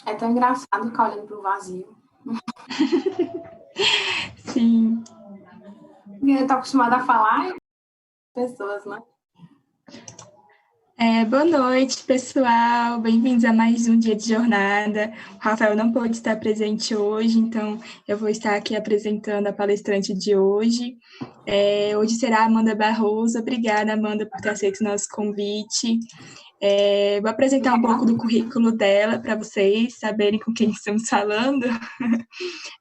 É tão engraçado ficar olhando para o vazio. Sim. Eu estou acostumada a falar pessoas, né? Boa noite, pessoal. Bem-vindos a mais um dia de jornada. O Rafael não pôde estar presente hoje, então eu vou estar aqui apresentando a palestrante de hoje. Hoje será a Amanda Barroso. Obrigada, Amanda, por ter aceito o nosso convite. Vou apresentar um pouco do currículo dela para vocês saberem com quem estamos falando.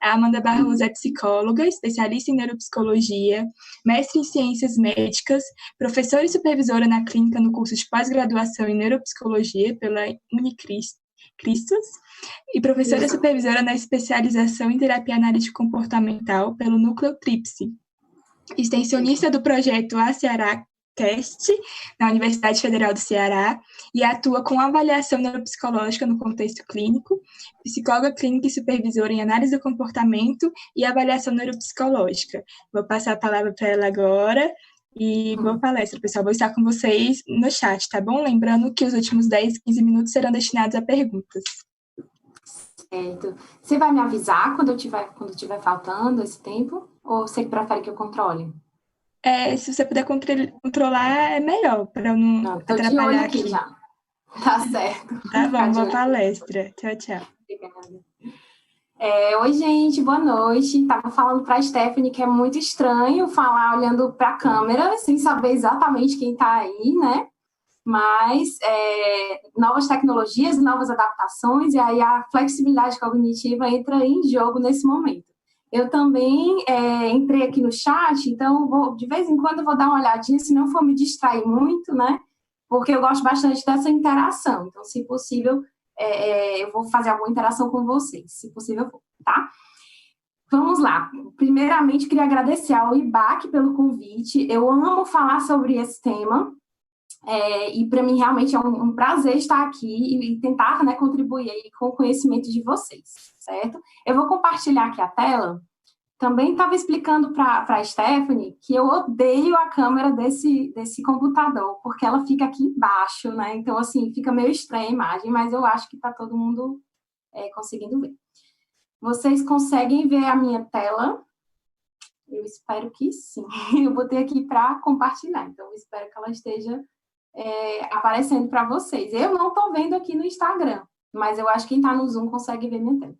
A Amanda Barroso é psicóloga, especialista em neuropsicologia, mestre em ciências médicas, professora e supervisora na clínica no curso de pós-graduação em neuropsicologia pela Unicristos e professora supervisora na especialização em terapia analítica comportamental pelo Núcleo Tripse. Extensionista do projeto A Ceará Cast, na Universidade Federal do Ceará, e atua com avaliação neuropsicológica no contexto clínico, psicóloga clínica e supervisora em análise do comportamento e avaliação neuropsicológica. Vou passar a palavra para ela agora e boa palestra, pessoal. Vou estar com vocês no chat, tá bom? Lembrando que os últimos 10, 15 minutos serão destinados a perguntas. Certo. Você vai me avisar quando tiver faltando esse tempo? Ou você prefere que eu controle? Se você puder controlar, é melhor, para eu não Tô de olho atrapalhar aqui aqui. já. Tá certo. Tá bom, boa palestra. Tchau, tchau. Obrigada. Oi, gente, boa noite. Tava falando para a Stephanie que é muito estranho falar olhando para a câmera, sem saber exatamente quem está aí, né? Mas novas tecnologias, novas adaptações, e aí a flexibilidade cognitiva entra em jogo nesse momento. Eu também entrei aqui no chat, então de vez em quando eu vou dar uma olhadinha, se não for me distrair muito, né? Porque eu gosto bastante dessa interação. Então, se possível, eu vou fazer alguma interação com vocês, se possível, tá? Vamos lá. Primeiramente, queria agradecer ao IBAC pelo convite. Eu amo falar sobre esse tema. E para mim realmente é um prazer estar aqui e tentar, né, contribuir aí com o conhecimento de vocês, certo? Eu vou compartilhar aqui a tela. Também estava explicando para a Stephanie que eu odeio a câmera desse computador, porque ela fica aqui embaixo, né? Então, assim, fica meio estranha a imagem, mas eu acho que está todo mundo conseguindo ver. Vocês conseguem ver a minha tela? Eu espero que sim. Eu botei aqui para compartilhar, então eu espero que ela esteja aparecendo para vocês. Eu não estou vendo aqui no Instagram, mas eu acho que quem está no Zoom consegue ver minha tela.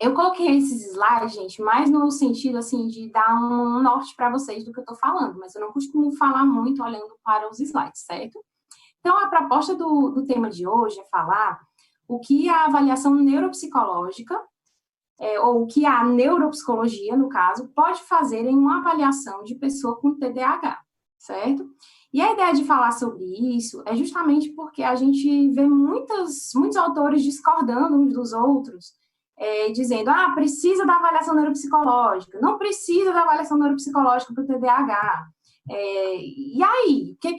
Eu coloquei esses slides, gente, mais no sentido, assim, de dar um norte para vocês do que eu estou falando, mas eu não costumo falar muito olhando para os slides, certo? Então, a proposta do tema de hoje é falar o que a avaliação neuropsicológica, ou o que a neuropsicologia, no caso, pode fazer em uma avaliação de pessoa com TDAH, certo? E a ideia de falar sobre isso é justamente porque a gente vê muitos autores discordando uns dos outros, dizendo, precisa da avaliação neuropsicológica, não precisa da avaliação neuropsicológica para o TDAH. E aí, o que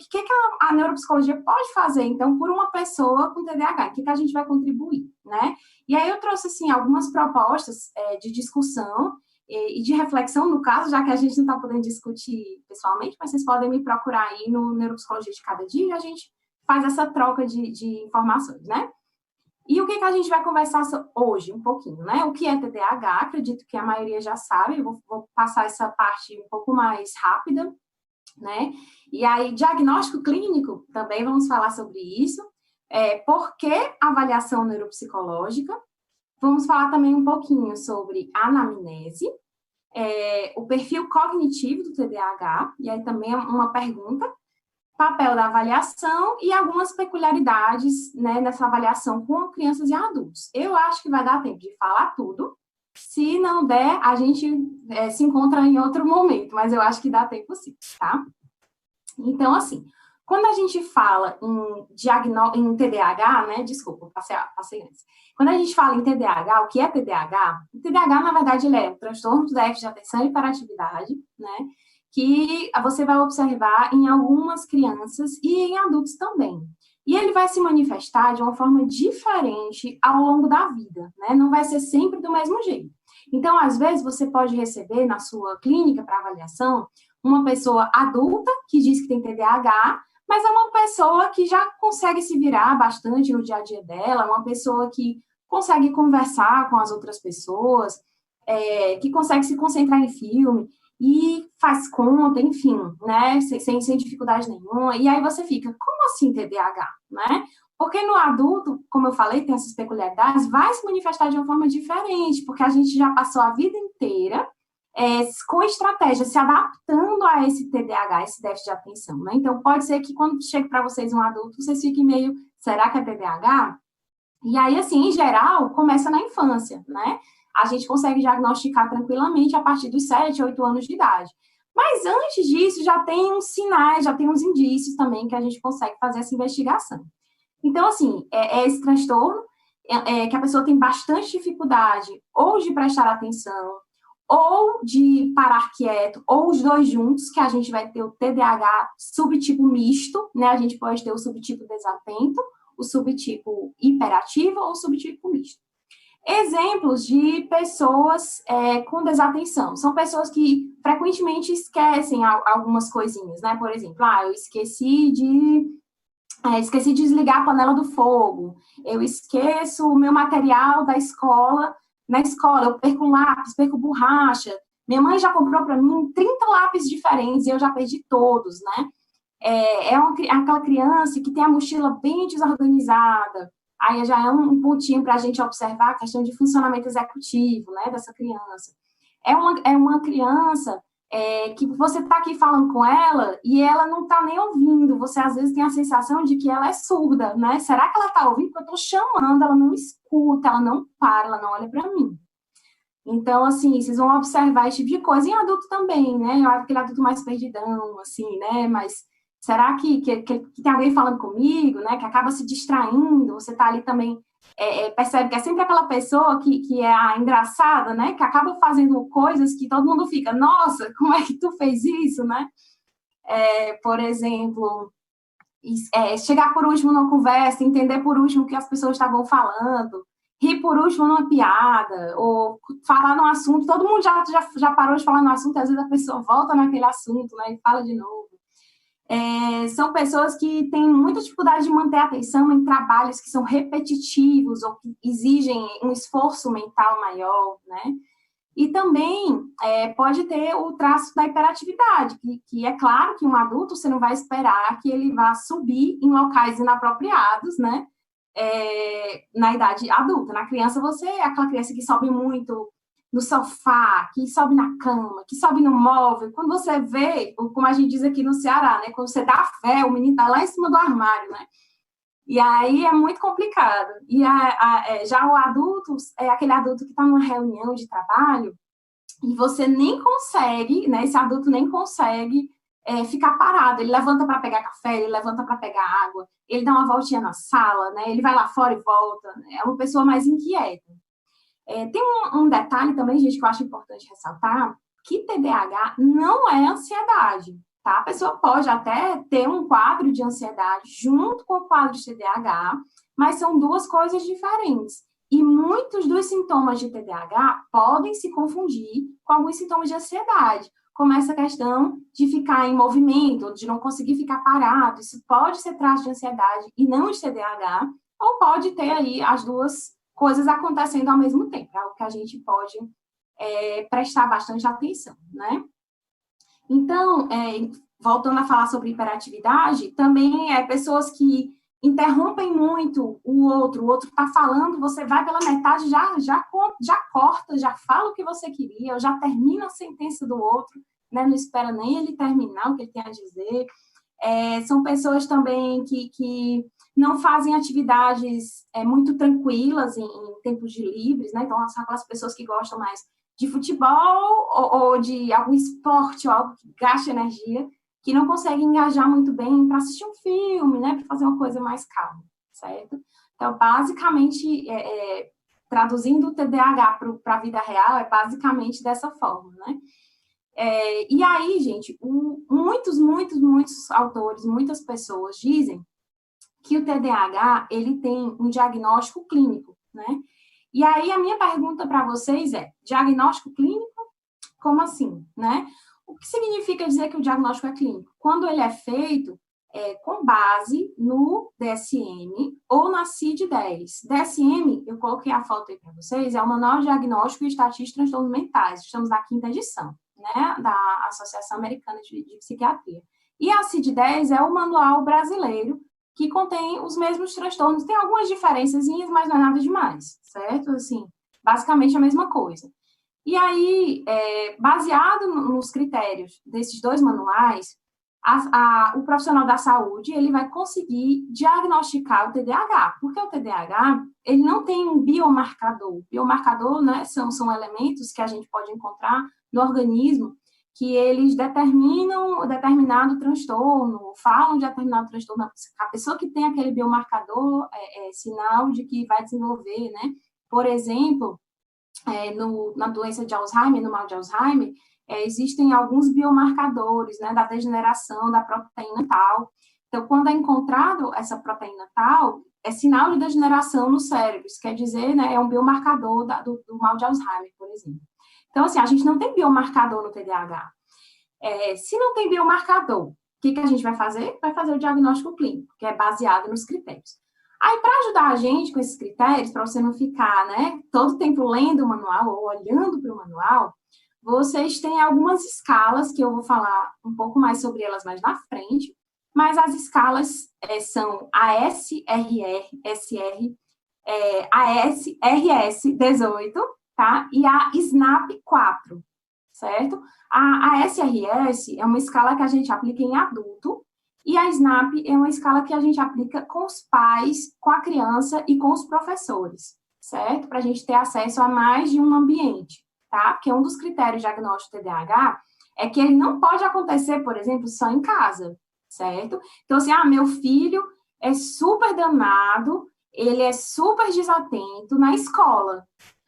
a neuropsicologia pode fazer, então, por uma pessoa com TDAH? O que a gente vai contribuir, né? E aí eu trouxe, assim, algumas propostas de discussão e de reflexão, no caso, já que a gente não está podendo discutir pessoalmente, mas vocês podem me procurar aí no Neuropsicologia de Cada Dia e a gente faz essa troca de informações, né? E o que a gente vai conversar hoje, um pouquinho, né? O que é TDAH? Acredito que a maioria já sabe, eu vou passar essa parte um pouco mais rápida, né? E aí, diagnóstico clínico, também vamos falar sobre isso. Por que avaliação neuropsicológica? Vamos falar também um pouquinho sobre anamnese, o perfil cognitivo do TDAH, e aí também é uma pergunta, papel da avaliação e algumas peculiaridades, né, nessa avaliação com crianças e adultos. Eu acho que vai dar tempo de falar tudo. Se não der, a gente se encontra em outro momento, mas eu acho que dá tempo sim, tá? Então, assim, quando a gente fala em TDAH, né? Desculpa, passei antes. Quando a gente fala em TDAH, o que é TDAH? O TDAH, na verdade, ele é um transtorno do déficit de atenção e hiperatividade, né? Que você vai observar em algumas crianças e em adultos também. E ele vai se manifestar de uma forma diferente ao longo da vida, né? Não vai ser sempre do mesmo jeito. Então, às vezes, você pode receber na sua clínica para avaliação uma pessoa adulta que diz que tem TDAH, mas é uma pessoa que já consegue se virar bastante no dia a dia dela, uma pessoa que consegue conversar com as outras pessoas, que consegue se concentrar em filme e faz conta, enfim, né, sem dificuldade nenhuma, e aí você fica, como assim TDAH, né? Porque no adulto, como eu falei, tem essas peculiaridades, vai se manifestar de uma forma diferente, porque a gente já passou a vida inteira com estratégia, se adaptando a esse TDAH, esse déficit de atenção, né? Então, pode ser que quando chegue para vocês um adulto, vocês fiquem meio, será que é TDAH? E aí, assim, em geral, começa na infância, né? A gente consegue diagnosticar tranquilamente a partir dos 7, 8 anos de idade. Mas antes disso, já tem uns sinais, já tem uns indícios também que a gente consegue fazer essa investigação. Então, assim, esse transtorno que a pessoa tem bastante dificuldade ou de prestar atenção, ou de parar quieto, ou os dois juntos, que a gente vai ter o TDAH subtipo misto, né? A gente pode ter o subtipo desatento, o subtipo hiperativo ou o subtipo misto. Exemplos de pessoas com desatenção. São pessoas que frequentemente esquecem algumas coisinhas, né? Por exemplo, eu esqueci de desligar a panela do fogo, eu esqueço o meu material da escola, na escola, eu perco um lápis, perco borracha, minha mãe já comprou para mim 30 lápis diferentes e eu já perdi todos, né? Aquela criança que tem a mochila bem desorganizada, aí já é um pontinho para a gente observar a questão de funcionamento executivo, né, dessa criança. É uma criança que você está aqui falando com ela e ela não está nem ouvindo, você às vezes tem a sensação de que ela é surda, né? Será que ela está ouvindo? Porque eu estou chamando, ela não escuta, ela não para, ela não olha para mim. Então, assim, vocês vão observar esse tipo de coisa. Em adulto também, né? Eu acho aquele adulto mais perdidão, assim, né? Mas será que tem alguém falando comigo, né? Que acaba se distraindo, você está ali também, percebe que é sempre aquela pessoa que é a engraçada, né? Que acaba fazendo coisas que todo mundo fica, nossa, como é que tu fez isso, né? Por exemplo, chegar por último numa conversa, entender por último o que as pessoas estavam falando, rir por último numa piada, ou falar num assunto, todo mundo já parou de falar no assunto, e às vezes a pessoa volta naquele assunto, né, e fala de novo. São pessoas que têm muita dificuldade de manter a atenção em trabalhos que são repetitivos ou que exigem um esforço mental maior, né? E também pode ter o traço da hiperatividade, que é claro que um adulto você não vai esperar que ele vá subir em locais inapropriados, né? Na idade adulta. Na criança, você é aquela criança que sobe muito no sofá, que sobe na cama, que sobe no móvel. Quando você vê, como a gente diz aqui no Ceará, né? Quando você dá fé, o menino tá lá em cima do armário, né? E aí é muito complicado. E já o adulto, aquele adulto que está numa reunião de trabalho e você nem consegue, né? Esse adulto nem consegue ficar parado. Ele levanta para pegar café, ele levanta para pegar água, ele dá uma voltinha na sala, né? Ele vai lá fora e volta. É uma pessoa mais inquieta. Tem um detalhe também, gente, que eu acho importante ressaltar, que TDAH não é ansiedade, tá? A pessoa pode até ter um quadro de ansiedade junto com o quadro de TDAH, mas são duas coisas diferentes. E muitos dos sintomas de TDAH podem se confundir com alguns sintomas de ansiedade, como essa questão de ficar em movimento, de não conseguir ficar parado. Isso pode ser traço de ansiedade e não de TDAH, ou pode ter aí as duas coisas acontecendo ao mesmo tempo, é algo que a gente pode prestar bastante atenção, né? Então, voltando a falar sobre hiperatividade, também pessoas que interrompem muito o outro está falando, você vai pela metade, já corta, já fala o que você queria, já termina a sentença do outro, né? Não espera nem ele terminar o que ele tem a dizer. São pessoas também que não fazem atividades muito tranquilas em tempos de livres, né? Então, são aquelas pessoas que gostam mais de futebol ou de algum esporte ou algo que gaste energia, que não conseguem engajar muito bem para assistir um filme, né? Para fazer uma coisa mais calma, certo? Então, basicamente, traduzindo o TDAH para a vida real, é basicamente dessa forma, né? E aí, gente, muitos autores, muitas pessoas dizem que o TDAH, ele tem um diagnóstico clínico, né? E aí, a minha pergunta para vocês é, diagnóstico clínico? Como assim, né? O que significa dizer que o diagnóstico é clínico? Quando ele é feito, com base no DSM ou na CID-10. DSM, eu coloquei a foto aí para vocês, é o Manual de Diagnóstico e Estatística de Transtornos Mentais. Estamos na 5ª edição, né, da Associação Americana de Psiquiatria. E a CID-10 é o manual brasileiro que contém os mesmos transtornos. Tem algumas diferençazinhas, mas não é nada demais, certo? Assim, basicamente a mesma coisa. E aí, baseado nos critérios desses 2 manuais, o profissional da saúde, ele vai conseguir diagnosticar o TDAH, porque o TDAH, ele não tem um biomarcador. Biomarcador, né, são elementos que a gente pode encontrar no organismo que eles determinam determinado transtorno, falam de determinado transtorno. A pessoa que tem aquele biomarcador é sinal de que vai desenvolver, né? Por exemplo, na doença de Alzheimer, no mal de Alzheimer, existem alguns biomarcadores, né, da degeneração da proteína tal. Então, quando é encontrado essa proteína tal, é sinal de degeneração no cérebro. Isso quer dizer, né, é um biomarcador do mal de Alzheimer, por exemplo. Então, assim, a gente não tem biomarcador no TDAH. Se não tem biomarcador, o que a gente vai fazer? Vai fazer o diagnóstico clínico, que é baseado nos critérios. Aí, para ajudar a gente com esses critérios, para você não ficar, né, todo tempo lendo o manual ou olhando para o manual, vocês têm algumas escalas, que eu vou falar um pouco mais sobre elas mais na frente, mas as escalas são a SRR, a SRS 18, tá? E a SNAP 4, certo? A SRS é uma escala que a gente aplica em adulto, e a SNAP é uma escala que a gente aplica com os pais, com a criança e com os professores, certo? Para a gente ter acesso a mais de um ambiente, tá? Porque um dos critérios de diagnóstico TDAH é que ele não pode acontecer, por exemplo, só em casa, certo? Então, assim, meu filho é super danado, ele é super desatento na escola,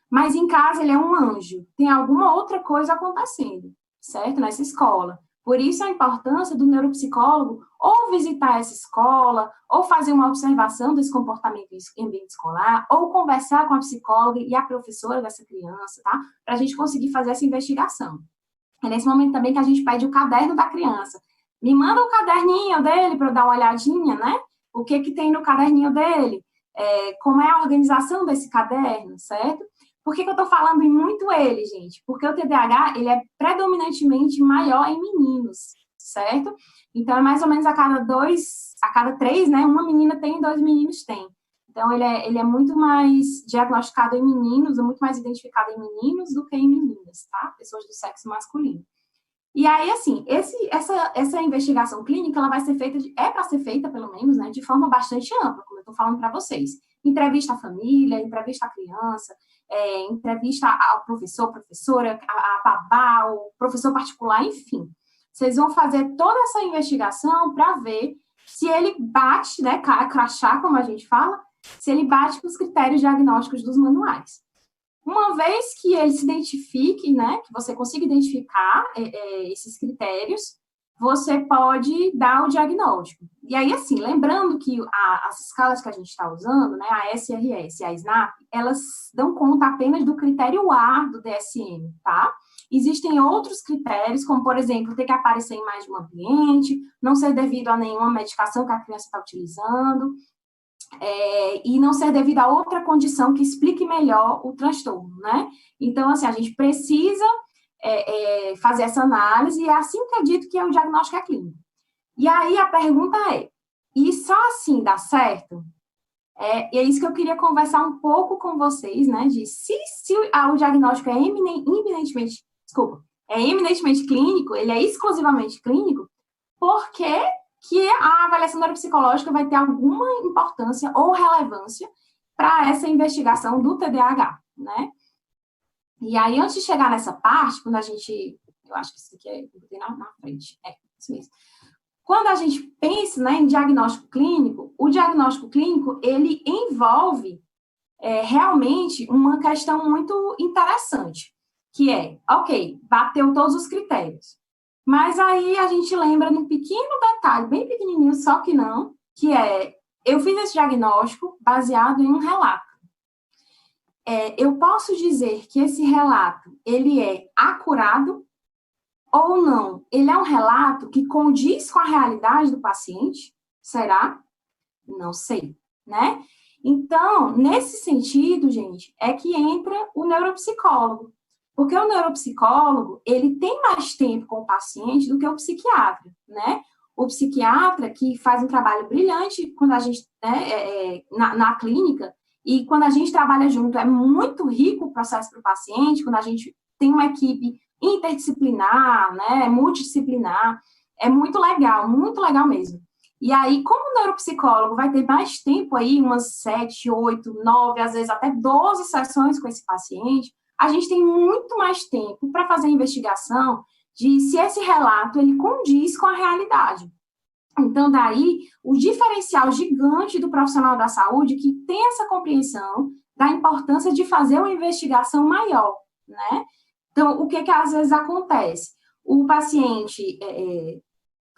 mas em casa ele é um anjo. Tem alguma outra coisa acontecendo, certo? Nessa escola. Por isso a importância do neuropsicólogo ou visitar essa escola, ou fazer uma observação desse comportamento em ambiente escolar, ou conversar com a psicóloga e a professora dessa criança, tá? Para a gente conseguir fazer essa investigação. É nesse momento também que a gente pede o caderno da criança. Me manda o caderninho dele para eu dar uma olhadinha, né? O que tem no caderninho dele? Como é a organização desse caderno, certo? Por que eu estou falando em muito ele, gente? Porque o TDAH, ele é predominantemente maior em meninos, certo? Então, é mais ou menos a cada 3, né? Uma menina tem, 2 meninos têm. Então, ele é muito mais diagnosticado em meninos, muito mais identificado em meninos do que em meninas, tá? Pessoas do sexo masculino. E aí, assim, essa investigação clínica, ela vai ser feita, para ser feita, pelo menos, né, de forma bastante ampla, como eu estou falando para vocês. Entrevista à família, entrevista à criança, entrevista ao professor, professora, a babá, o professor particular, enfim. Vocês vão fazer toda essa investigação para ver se ele bate, né, crachá, como a gente fala, se ele bate com os critérios diagnósticos dos manuais. Uma vez que ele se identifique, né, que você consiga identificar esses critérios, você pode dar o diagnóstico. E aí, assim, lembrando que as escalas que a gente está usando, né, a SRS e a SNAP, elas dão conta apenas do critério A do DSM, tá? Existem outros critérios, como, por exemplo, ter que aparecer em mais de um ambiente, não ser devido a nenhuma medicação que a criança está utilizando, e não ser devido a outra condição que explique melhor o transtorno, né? Então, assim, a gente precisa fazer essa análise e é assim que é dito que o diagnóstico é clínico. E aí a pergunta e só assim dá certo? E é isso que eu queria conversar um pouco com vocês, né? De se o diagnóstico é eminentemente clínico, ele é exclusivamente clínico, por que a avaliação neuropsicológica vai ter alguma importância ou relevância para essa investigação do TDAH, né? E aí, antes de chegar nessa parte, quando a gente... Eu acho que isso aqui eu botei na frente. Isso mesmo. Quando a gente pensa, né, em diagnóstico clínico, o diagnóstico clínico, ele envolve realmente uma questão muito interessante, que ok, bateu todos os critérios. Mas aí a gente lembra num pequeno detalhe, bem pequenininho, só que não, que eu fiz esse diagnóstico baseado em um relato. Eu posso dizer que esse relato, ele é acurado ou não? Ele é um relato que condiz com a realidade do paciente? Será? Não sei, né? Então, nesse sentido, gente, é que entra o neuropsicólogo. Porque o neuropsicólogo, ele tem mais tempo com o paciente do que o psiquiatra, né? O psiquiatra, que faz um trabalho brilhante quando a gente, né, na clínica, e quando a gente trabalha junto, é muito rico o processo para o paciente, quando a gente tem uma equipe interdisciplinar, né, multidisciplinar, é muito legal mesmo. E aí, como o neuropsicólogo vai ter mais tempo aí, umas 7, 8, 9, às vezes até 12 sessões com esse paciente, a gente tem muito mais tempo para fazer a investigação de se esse relato ele condiz com a realidade. Então, daí, o diferencial gigante do profissional da saúde que tem essa compreensão da importância de fazer uma investigação maior, né? Então, o que às vezes acontece? O paciente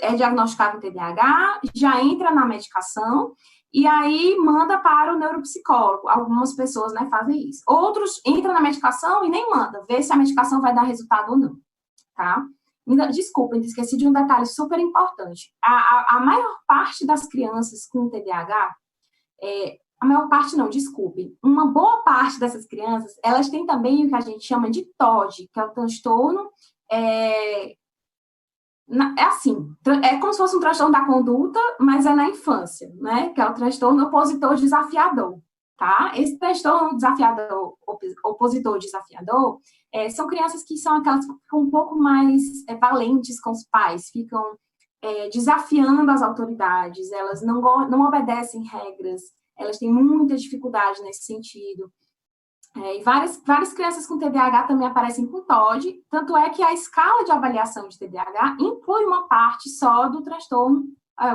é diagnosticado com TDAH, já entra na medicação, e aí manda para o neuropsicólogo. Algumas pessoas, né, fazem isso. Outros entram na medicação e nem manda, vê se a medicação vai dar resultado ou não, tá? Desculpa, esqueci de um detalhe super importante. A maior parte das crianças com TDAH, a maior parte não, desculpe, uma boa parte dessas crianças, elas têm também o que a gente chama de TOD, que é o transtorno, é assim, é como se fosse um transtorno da conduta, mas é na infância, né, que é o transtorno opositor desafiador, tá? Esse transtorno desafiador, opositor desafiador, são crianças que são aquelas que ficam um pouco mais valentes com os pais, ficam desafiando as autoridades, elas não obedecem regras, elas têm muita dificuldade nesse sentido. E várias crianças com TDAH também aparecem com TOD, tanto é que a escala de avaliação de TDAH inclui uma parte só do transtorno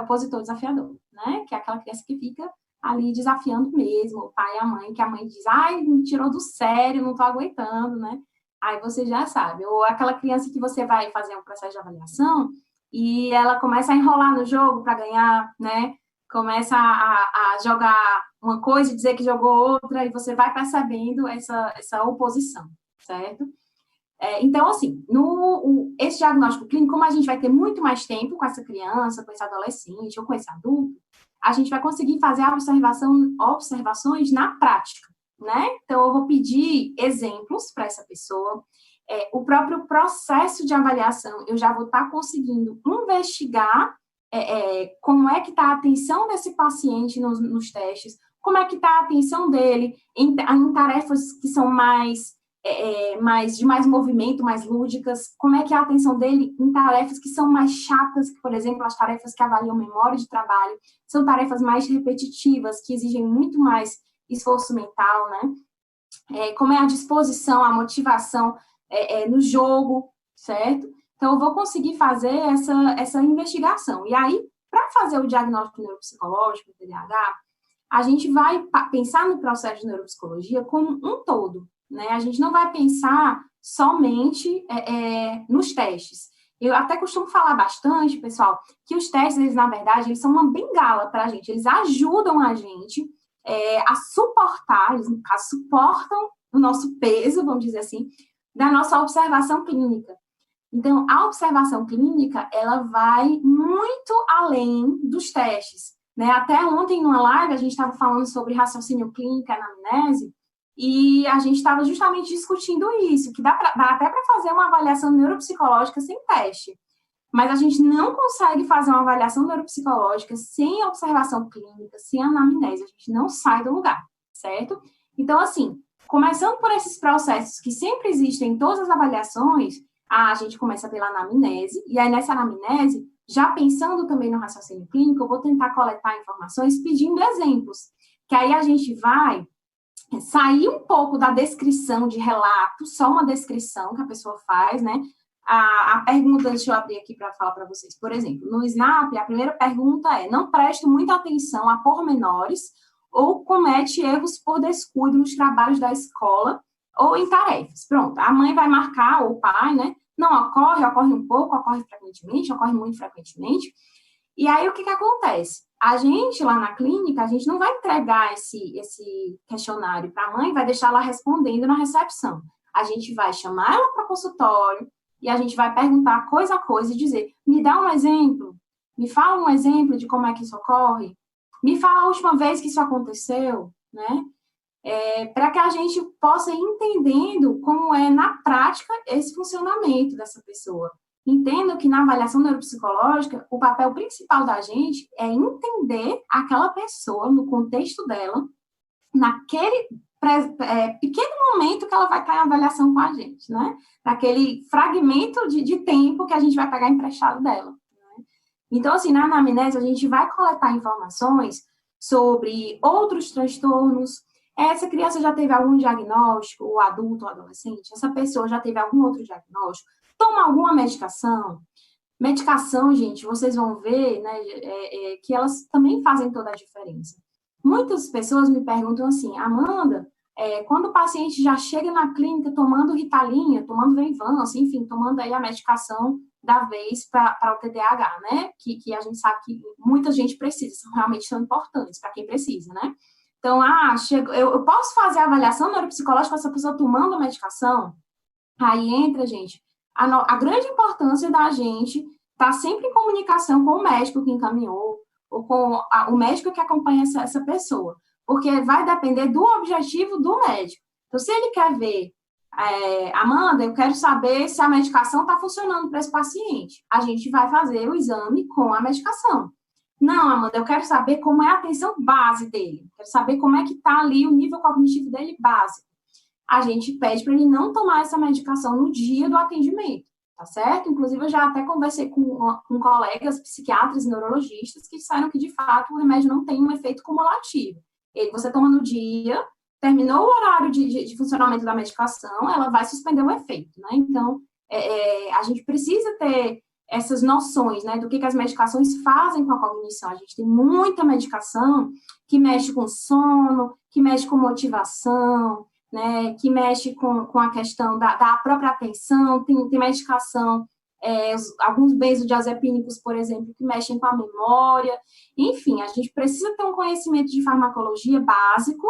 opositor desafiador, né? Que é aquela criança que fica ali desafiando mesmo, o pai e a mãe, que a mãe diz, ai, me tirou do sério, não tô aguentando, né? Aí você já sabe. Ou aquela criança que você vai fazer um processo de avaliação e ela começa a enrolar no jogo para ganhar, né? Começa a jogar uma coisa e dizer que jogou outra, e você vai percebendo essa oposição, certo? Então, assim, esse diagnóstico clínico, como a gente vai ter muito mais tempo com essa criança, com esse adolescente ou com esse adulto, a gente vai conseguir fazer observações na prática, né? Então, eu vou pedir exemplos para essa pessoa. O próprio processo de avaliação, eu já vou estar conseguindo investigar como é que está a atenção desse paciente nos testes, como é que está a atenção dele em tarefas que são mais de mais movimento, mais lúdicas, como é que é a atenção dele em tarefas que são mais chatas, que, por exemplo, as tarefas que avaliam memória de trabalho, são tarefas mais repetitivas, que exigem muito mais esforço mental, né? Como é a disposição, a motivação no jogo, certo? Então, eu vou conseguir fazer essa investigação. E aí, para fazer o diagnóstico neuropsicológico do TDAH, a gente vai pensar no processo de neuropsicologia como um todo, né? A gente não vai pensar somente nos testes. Eu até costumo falar bastante, pessoal, que os testes, eles, na verdade, eles são uma bengala para a gente. Eles ajudam a gente a suportar, eles, no caso, suportam o nosso peso, vamos dizer assim, da nossa observação clínica. Então, a observação clínica, ela vai muito além dos testes, né? Até ontem, numa live, a gente estava falando sobre raciocínio clínico e anamnese, e a gente estava justamente discutindo isso, que dá até para fazer uma avaliação neuropsicológica sem teste, mas a gente não consegue fazer uma avaliação neuropsicológica sem observação clínica, sem anamnese, a gente não sai do lugar, certo? Então, assim, começando por esses processos que sempre existem em todas as avaliações, a gente começa pela anamnese, e aí nessa anamnese, já pensando também no raciocínio clínico, eu vou tentar coletar informações pedindo exemplos, que aí a gente vai sair um pouco da descrição de relato, só uma descrição que a pessoa faz, né? A pergunta, deixa eu abrir aqui para falar para vocês. Por exemplo, no SNAP, a primeira pergunta é: não presto muita atenção a pormenores ou comete erros por descuido nos trabalhos da escola ou em tarefas. Pronto, a mãe vai marcar, ou o pai, né? Não ocorre um pouco, ocorre frequentemente, ocorre muito frequentemente. E aí, o que acontece? A gente, lá na clínica, a gente não vai entregar esse questionário para a mãe, vai deixar ela respondendo na recepção. A gente vai chamar ela para o consultório e a gente vai perguntar coisa a coisa e dizer, me dá um exemplo Me fala um exemplo de como é que isso ocorre. Me fala a última vez que isso aconteceu, né? Para que a gente possa ir entendendo como é, na prática, esse funcionamento dessa pessoa. Entendo que na avaliação neuropsicológica, o papel principal da gente é entender aquela pessoa no contexto dela, naquele pequeno momento que ela vai estar em avaliação com a gente, né? Naquele fragmento de tempo que a gente vai pegar emprestado dela. Né? Então, assim, na anamnese, a gente vai coletar informações sobre outros transtornos. Essa criança já teve algum diagnóstico, o adulto ou adolescente? Essa pessoa já teve algum outro diagnóstico? Toma alguma medicação? Medicação, gente, vocês vão ver, né, que elas também fazem toda a diferença. Muitas pessoas me perguntam assim, Amanda, quando o paciente já chega na clínica tomando Ritalinha, tomando Venvanse, enfim, tomando aí a medicação da vez para o TDAH, né, que a gente sabe que muita gente precisa, realmente são importantes para quem precisa, né. Então, eu posso fazer a avaliação neuropsicológica com essa pessoa tomando a medicação? Aí entra, gente, a grande importância da gente estar sempre em comunicação com o médico que encaminhou, ou com o médico que acompanha essa pessoa, porque vai depender do objetivo do médico. Então, se ele quer ver, Amanda, eu quero saber se a medicação está funcionando para esse paciente, a gente vai fazer o exame com a medicação. Não, Amanda, eu quero saber como é a atenção base dele, quero saber como é que está ali o nível cognitivo dele básico. A gente pede para ele não tomar essa medicação no dia do atendimento, tá certo? Inclusive, eu já até conversei com colegas psiquiatras e neurologistas que disseram que, de fato, o remédio não tem um efeito cumulativo. Você toma no dia, terminou o horário de funcionamento da medicação, ela vai suspender o efeito, né? Então, a gente precisa ter essas noções, né, do que as medicações fazem com a cognição. A gente tem muita medicação que mexe com sono, que mexe com motivação, né, que mexe com a questão da própria atenção, tem medicação, alguns benzodiazepínicos, por exemplo, que mexem com a memória, enfim, a gente precisa ter um conhecimento de farmacologia básico,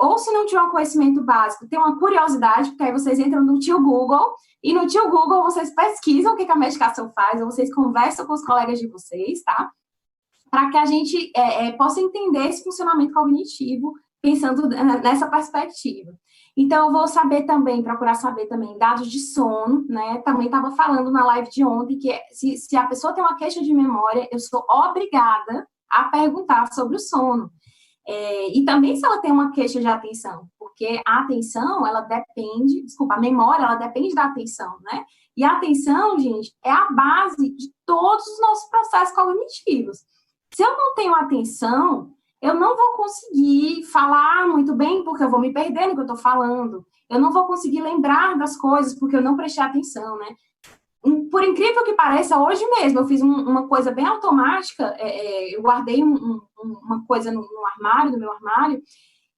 ou se não tiver um conhecimento básico, ter uma curiosidade, porque aí vocês entram no tio Google, e no tio Google vocês pesquisam o que a medicação faz, ou vocês conversam com os colegas de vocês, tá? Para que a gente possa entender esse funcionamento cognitivo, pensando nessa perspectiva. Então, eu vou procurar saber também dados de sono, né? Também estava falando na live de ontem que se a pessoa tem uma queixa de memória, eu sou obrigada a perguntar sobre o sono. E também se ela tem uma queixa de atenção, porque a atenção, a memória, ela depende da atenção, né? E a atenção, gente, é a base de todos os nossos processos cognitivos. Se eu não tenho atenção, eu não vou conseguir falar muito bem, porque eu vou me perder no que eu estou falando. Eu não vou conseguir lembrar das coisas, porque eu não prestei atenção, né? Por incrível que pareça, hoje mesmo eu fiz uma coisa bem automática, eu guardei uma coisa no meu armário,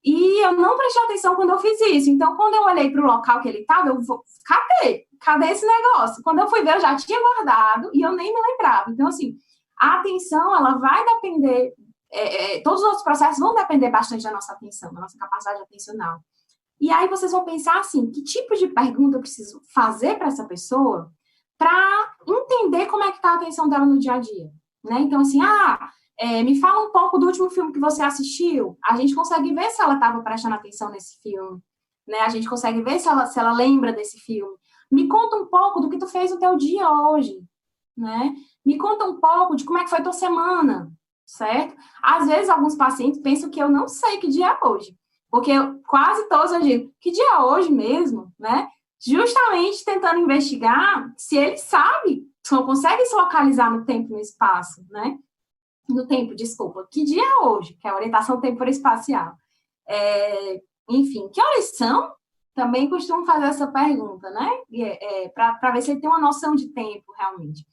e eu não prestei atenção quando eu fiz isso. Então, quando eu olhei para o local que ele estava, cadê esse negócio? Quando eu fui ver, eu já tinha guardado e eu nem me lembrava. Então, assim, a atenção, ela vai depender, todos os outros processos vão depender bastante da nossa atenção, da nossa capacidade atencional. E aí vocês vão pensar assim, que tipo de pergunta eu preciso fazer para essa pessoa para entender como é que está a atenção dela no dia a dia, né? Então, assim, me fala um pouco do último filme que você assistiu. A gente consegue ver se ela estava prestando atenção nesse filme, né? A gente consegue ver se ela lembra desse filme. Me conta um pouco do que tu fez no teu dia hoje, né? Me conta um pouco de como é que foi tua semana, certo? Às vezes, alguns pacientes pensam que eu não sei que dia é hoje, porque quase todos eu digo, que dia é hoje mesmo, né? Justamente tentando investigar se ele sabe, se não consegue se localizar no tempo e no espaço, né? No tempo, desculpa. Que dia é hoje? Que é a orientação temporoespacial. Enfim, que horas são? Também costumo fazer essa pergunta, né? Para ver se ele tem uma noção de tempo, realmente.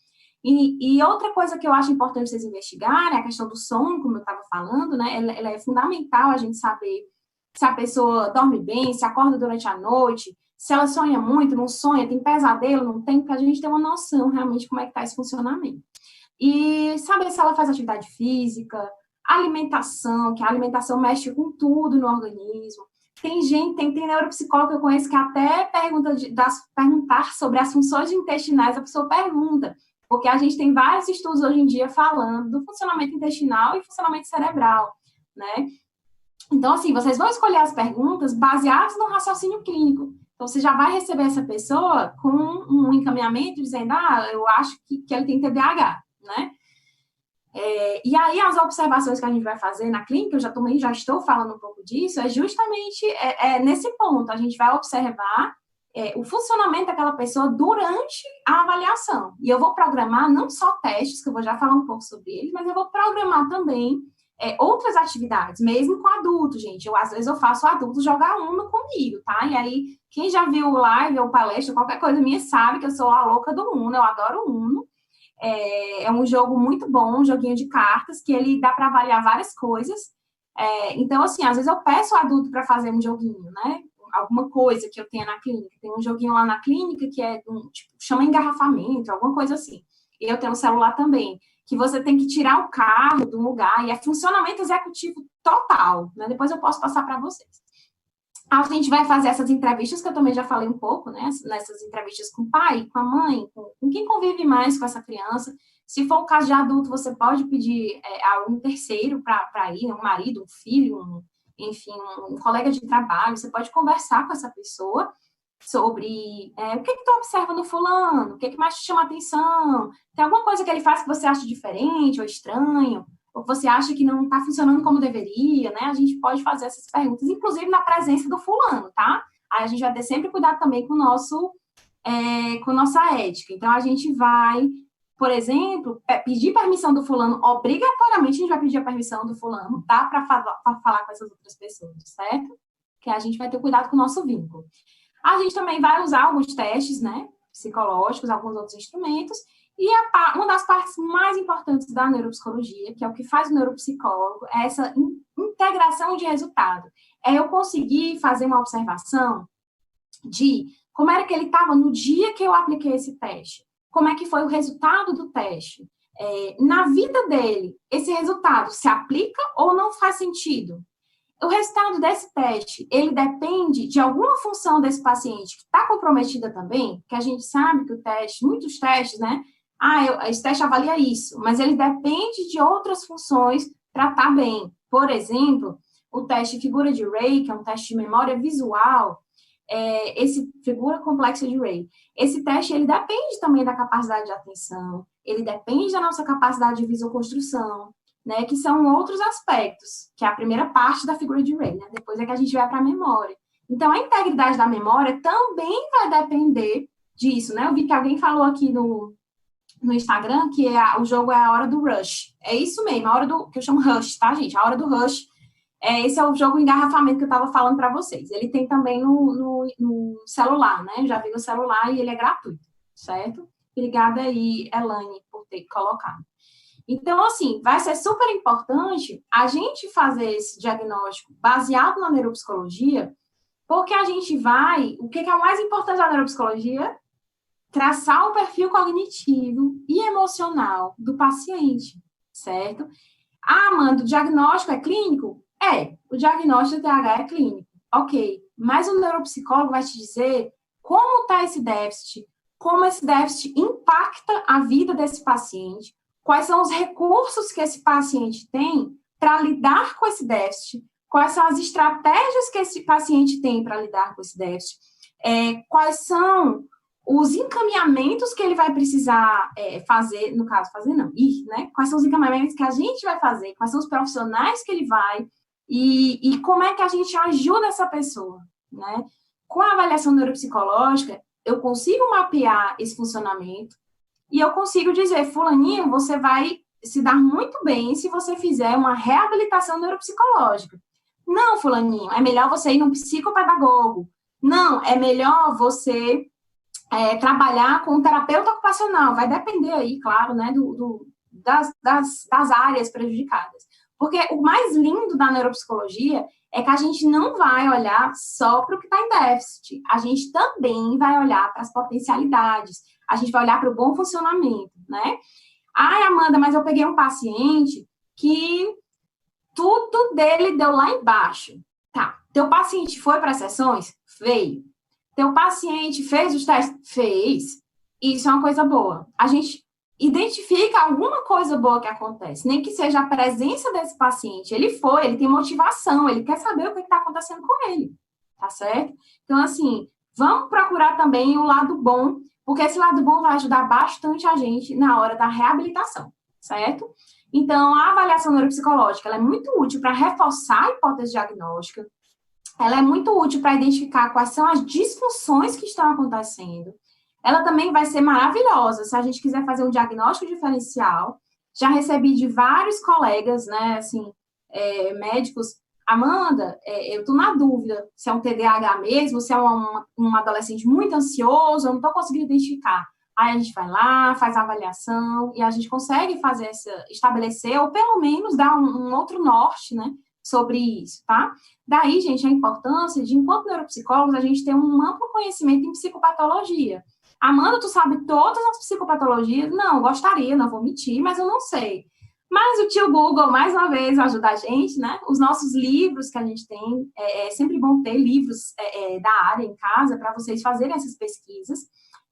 E outra coisa que eu acho importante vocês investigarem é a questão do sono, como eu estava falando, né? Ela é fundamental a gente saber se a pessoa dorme bem, se acorda durante a noite, se ela sonha muito, não sonha, tem pesadelo, não tem, porque a gente tem uma noção realmente de como é que está esse funcionamento. E saber se ela faz atividade física, alimentação, que a alimentação mexe com tudo no organismo. Tem neuropsicólogo que eu conheço que até perguntar sobre as funções intestinais, a pessoa pergunta, Porque a gente tem vários estudos hoje em dia falando do funcionamento intestinal e funcionamento cerebral, né? Então, assim, vocês vão escolher as perguntas baseadas no raciocínio clínico. Então, você já vai receber essa pessoa com um encaminhamento dizendo, eu acho que ele tem TDAH, né? E aí, as observações que a gente vai fazer na clínica, eu já estou falando um pouco disso, é justamente nesse ponto. A gente vai observar o funcionamento daquela pessoa durante a avaliação. E eu vou programar não só testes, que eu vou já falar um pouco sobre eles, mas eu vou programar também outras atividades, mesmo com adulto, gente. Às vezes eu faço adulto jogar Uno comigo, tá? E aí, quem já viu live ou palestra, qualquer coisa minha, sabe que eu sou a louca do Uno, eu adoro Uno. É um jogo muito bom, um joguinho de cartas, que ele dá para avaliar várias coisas. Então, assim, às vezes eu peço o adulto para fazer um joguinho, né? Alguma coisa que eu tenha na clínica. Tem um joguinho lá na clínica que chama engarrafamento, alguma coisa assim. E eu tenho um celular também, que você tem que tirar o carro do lugar, e é funcionamento executivo total, né? Depois eu posso passar para vocês. A gente vai fazer essas entrevistas, que eu também já falei um pouco, né? Nessas entrevistas com o pai, com a mãe, com quem convive mais com essa criança. Se for o caso de adulto, você pode pedir a um terceiro para ir, um marido, um filho, enfim, um colega de trabalho. Você pode conversar com essa pessoa sobre o que tu observa no fulano, o que mais te chama a atenção, tem alguma coisa que ele faz que você acha diferente ou estranho, ou que você acha que não está funcionando como deveria, né? A gente pode fazer essas perguntas, inclusive na presença do fulano, tá? Aí a gente vai ter sempre cuidado também com nossa ética. Então, a gente vai, por exemplo, pedir permissão do fulano, obrigatoriamente a gente vai pedir a permissão do fulano, tá? Para falar com essas outras pessoas, certo? Que a gente vai ter cuidado com o nosso vínculo. A gente também vai usar alguns testes, né, psicológicos, alguns outros instrumentos, e uma das partes mais importantes da neuropsicologia, que é o que faz o neuropsicólogo, é essa integração de resultado. É eu conseguir fazer uma observação de como era que ele estava no dia que eu apliquei esse teste, como é que foi o resultado do teste. Na vida dele, esse resultado se aplica ou não faz sentido? O resultado desse teste, ele depende de alguma função desse paciente que está comprometida também, porque a gente sabe que muitos testes, né? Esse teste avalia isso, mas ele depende de outras funções para estar bem. Por exemplo, o teste figura de Ray, que é um teste de memória visual, figura complexa de Ray. Esse teste, ele depende também da capacidade de atenção, ele depende da nossa capacidade de visuoconstrução, né, que são outros aspectos, que é a primeira parte da figura de Ray, né? Depois é que a gente vai para a memória. Então, a integridade da memória também vai depender disso, né? Eu vi que alguém falou aqui no Instagram que o jogo é a hora do rush. É isso mesmo, a hora que eu chamo rush, tá, gente? A hora do rush. Esse é o jogo engarrafamento que eu estava falando para vocês. Ele tem também no celular, né? Eu já vi no celular e ele é gratuito, certo? Obrigada aí, Elane, por ter colocado. Então, assim, vai ser super importante a gente fazer esse diagnóstico baseado na neuropsicologia, porque a gente vai... O que é o mais importante da neuropsicologia? Traçar o perfil cognitivo e emocional do paciente, certo? Amanda, o diagnóstico é clínico? O diagnóstico de TDAH é clínico, ok. Mas o neuropsicólogo vai te dizer como está esse déficit, como esse déficit impacta a vida desse paciente, quais são os recursos que esse paciente tem para lidar com esse déficit, quais são as estratégias que esse paciente tem para lidar com esse déficit, quais são os encaminhamentos que ele vai precisar fazer, no caso, né? Quais são os encaminhamentos que a gente vai fazer, quais são os profissionais que ele vai, e como é que a gente ajuda essa pessoa, né? Com a avaliação neuropsicológica, eu consigo mapear esse funcionamento, e eu consigo dizer, fulaninho, você vai se dar muito bem se você fizer uma reabilitação neuropsicológica. Não, fulaninho, é melhor você ir num psicopedagogo. Não, é melhor você trabalhar com um terapeuta ocupacional. Vai depender aí, claro, né, das áreas prejudicadas. Porque o mais lindo da neuropsicologia é que a gente não vai olhar só para o que está em déficit. A gente também vai olhar para as potencialidades. A gente vai olhar para o bom funcionamento, né? Amanda, mas eu peguei um paciente que tudo dele deu lá embaixo. Tá, teu paciente foi para as sessões? Veio. Teu paciente fez os testes? Fez. Isso é uma coisa boa. A gente identifica alguma coisa boa que acontece, nem que seja a presença desse paciente. Ele tem motivação, ele quer saber o que está acontecendo com ele, tá certo? Então, assim, vamos procurar também o lado bom, porque esse lado bom vai ajudar bastante a gente na hora da reabilitação, certo? Então, a avaliação neuropsicológica, ela é muito útil para reforçar a hipótese diagnóstica, ela é muito útil para identificar quais são as disfunções que estão acontecendo. Ela também vai ser maravilhosa se a gente quiser fazer um diagnóstico diferencial. Já recebi de vários colegas, né, assim, médicos, Amanda, eu estou na dúvida se é um TDAH mesmo, se é um adolescente muito ansioso, eu não estou conseguindo identificar. Aí a gente vai lá, faz a avaliação e a gente consegue estabelecer, ou pelo menos dar um outro norte, né, sobre isso, tá? Daí, gente, a importância de, enquanto neuropsicólogos, a gente ter um amplo conhecimento em psicopatologia. Amanda, tu sabe todas as psicopatologias? Não, gostaria, não vou mentir, mas eu não sei. Mas o tio Google, mais uma vez, ajuda a gente, né? Os nossos livros que a gente tem, é sempre bom ter livros da área em casa para vocês fazerem essas pesquisas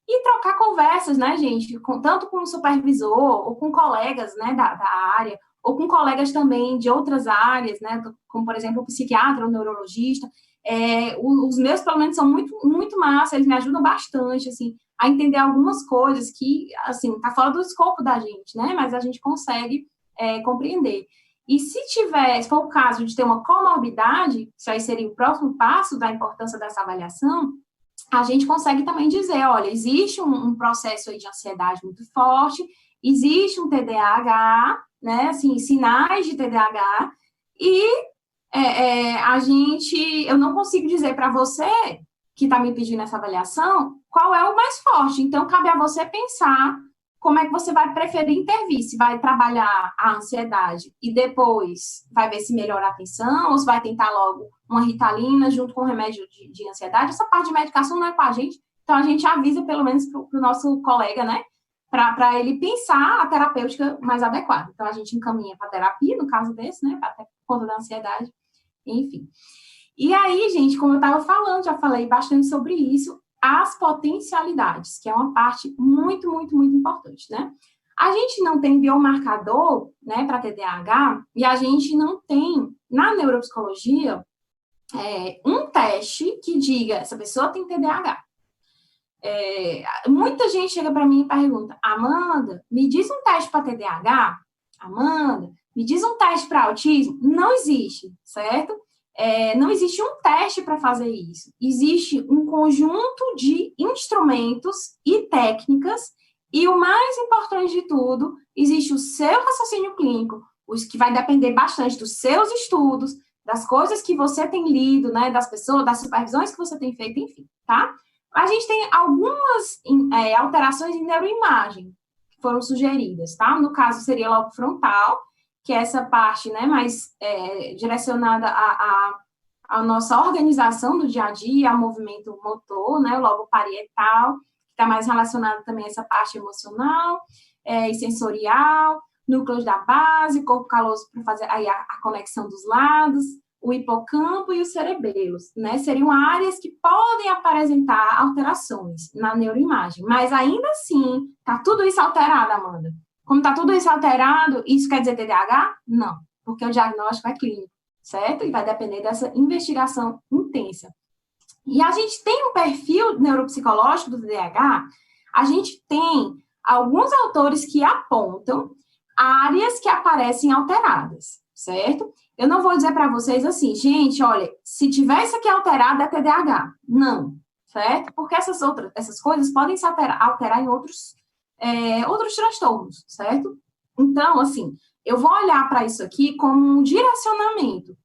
e trocar conversas, né, gente? Tanto com o supervisor ou com colegas, né, da área, ou com colegas também de outras áreas, né, como, por exemplo, o psiquiatra ou o neurologista. Os meus, pelo menos, são muito, muito massa, eles me ajudam bastante, assim, a entender algumas coisas que, assim, tá fora do escopo da gente, né, mas a gente consegue compreender. E se for o caso de ter uma comorbidade, isso aí seria o próximo passo da importância dessa avaliação, a gente consegue também dizer, olha, existe um processo aí de ansiedade muito forte, existe um TDAH, né, assim, sinais de TDAH, e eu não consigo dizer para você, que está me pedindo essa avaliação, qual é o mais forte. Então, cabe a você pensar como é que você vai preferir intervir, se vai trabalhar a ansiedade e depois vai ver se melhora a atenção, ou se vai tentar logo uma Ritalina junto com o remédio de ansiedade. Essa parte de medicação não é com a gente, então a gente avisa pelo menos para o nosso colega, né, para ele pensar a terapêutica mais adequada. Então, a gente encaminha para terapia, no caso desse, né, até por conta da ansiedade, enfim. E aí, gente, como eu estava falando, já falei bastante sobre isso, as potencialidades, que é uma parte muito, muito, muito importante, né? A gente não tem biomarcador, né, para TDAH, e a gente não tem, na neuropsicologia, um teste que diga, essa pessoa tem TDAH. Muita gente chega para mim e pergunta, Amanda, me diz um teste para TDAH? Amanda, me diz um teste para autismo? Não existe, certo? Não existe um teste para fazer isso. Existe um conjunto de instrumentos e técnicas, e o mais importante de tudo, existe o seu raciocínio clínico, que vai depender bastante dos seus estudos, das coisas que você tem lido, né, das pessoas, das supervisões que você tem feito, enfim, tá? A gente tem algumas alterações em neuroimagem que foram sugeridas, tá? No caso, seria lobo frontal, que é essa parte, né, mais direcionada à nossa organização do dia a dia, ao movimento motor, né, o lobo parietal, que está mais relacionado também a essa parte emocional e sensorial, núcleos da base, corpo caloso para fazer aí a conexão dos lados, o hipocampo e os cerebelos, né, seriam áreas que podem apresentar alterações na neuroimagem, mas ainda assim, está tudo isso alterado, Amanda. Como está tudo isso alterado, isso quer dizer TDAH? Não, porque o diagnóstico é clínico, certo? E vai depender dessa investigação intensa. E a gente tem um perfil neuropsicológico do TDAH, a gente tem alguns autores que apontam áreas que aparecem alteradas, certo? Eu não vou dizer para vocês assim, gente, olha, se tiver isso aqui alterado é TDAH. Não, certo? Porque essas coisas podem se alterar em outros transtornos, certo? Então, assim, eu vou olhar para isso aqui como um direcionamento.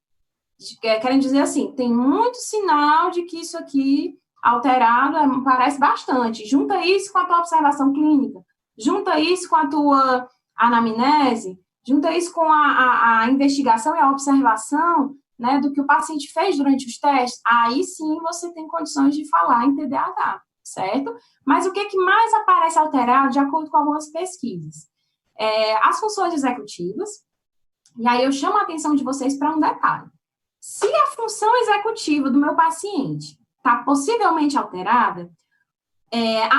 Querem dizer assim, tem muito sinal de que isso aqui alterado parece bastante. Junta isso com a tua observação clínica, junta isso com a tua anamnese, junta isso com a investigação e a observação, né, do que o paciente fez durante os testes, aí sim você tem condições de falar em TDAH, certo? Mas o que mais aparece alterado, de acordo com algumas pesquisas? As funções executivas, e aí eu chamo a atenção de vocês para um detalhe. Se a função executiva do meu paciente está possivelmente alterada,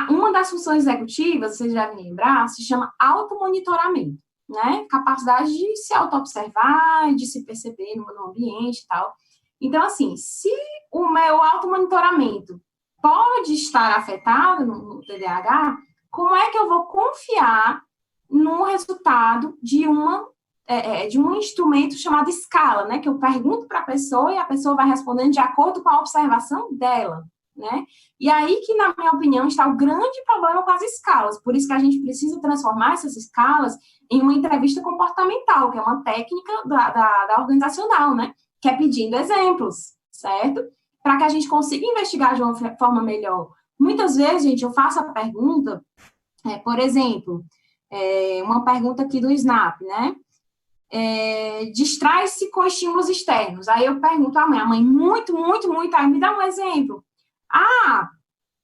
Uma das funções executivas, vocês devem lembrar, se chama automonitoramento, né? Capacidade de se auto-observar, de se perceber no ambiente e tal. Então, assim, se o meu automonitoramento pode estar afetado no TDAH, como é que eu vou confiar no resultado de um instrumento chamado escala, né? Que eu pergunto para a pessoa e a pessoa vai respondendo de acordo com a observação dela, né? E aí que, na minha opinião, está o grande problema com as escalas. Por isso que a gente precisa transformar essas escalas em uma entrevista comportamental, que é uma técnica da organizacional, né? Que é pedindo exemplos, certo? Para que a gente consiga investigar de uma forma melhor. Muitas vezes, gente, eu faço a pergunta, por exemplo, uma pergunta aqui do Snap, né? Distrai-se com estímulos externos. Aí eu pergunto à mãe, muito, aí me dá um exemplo.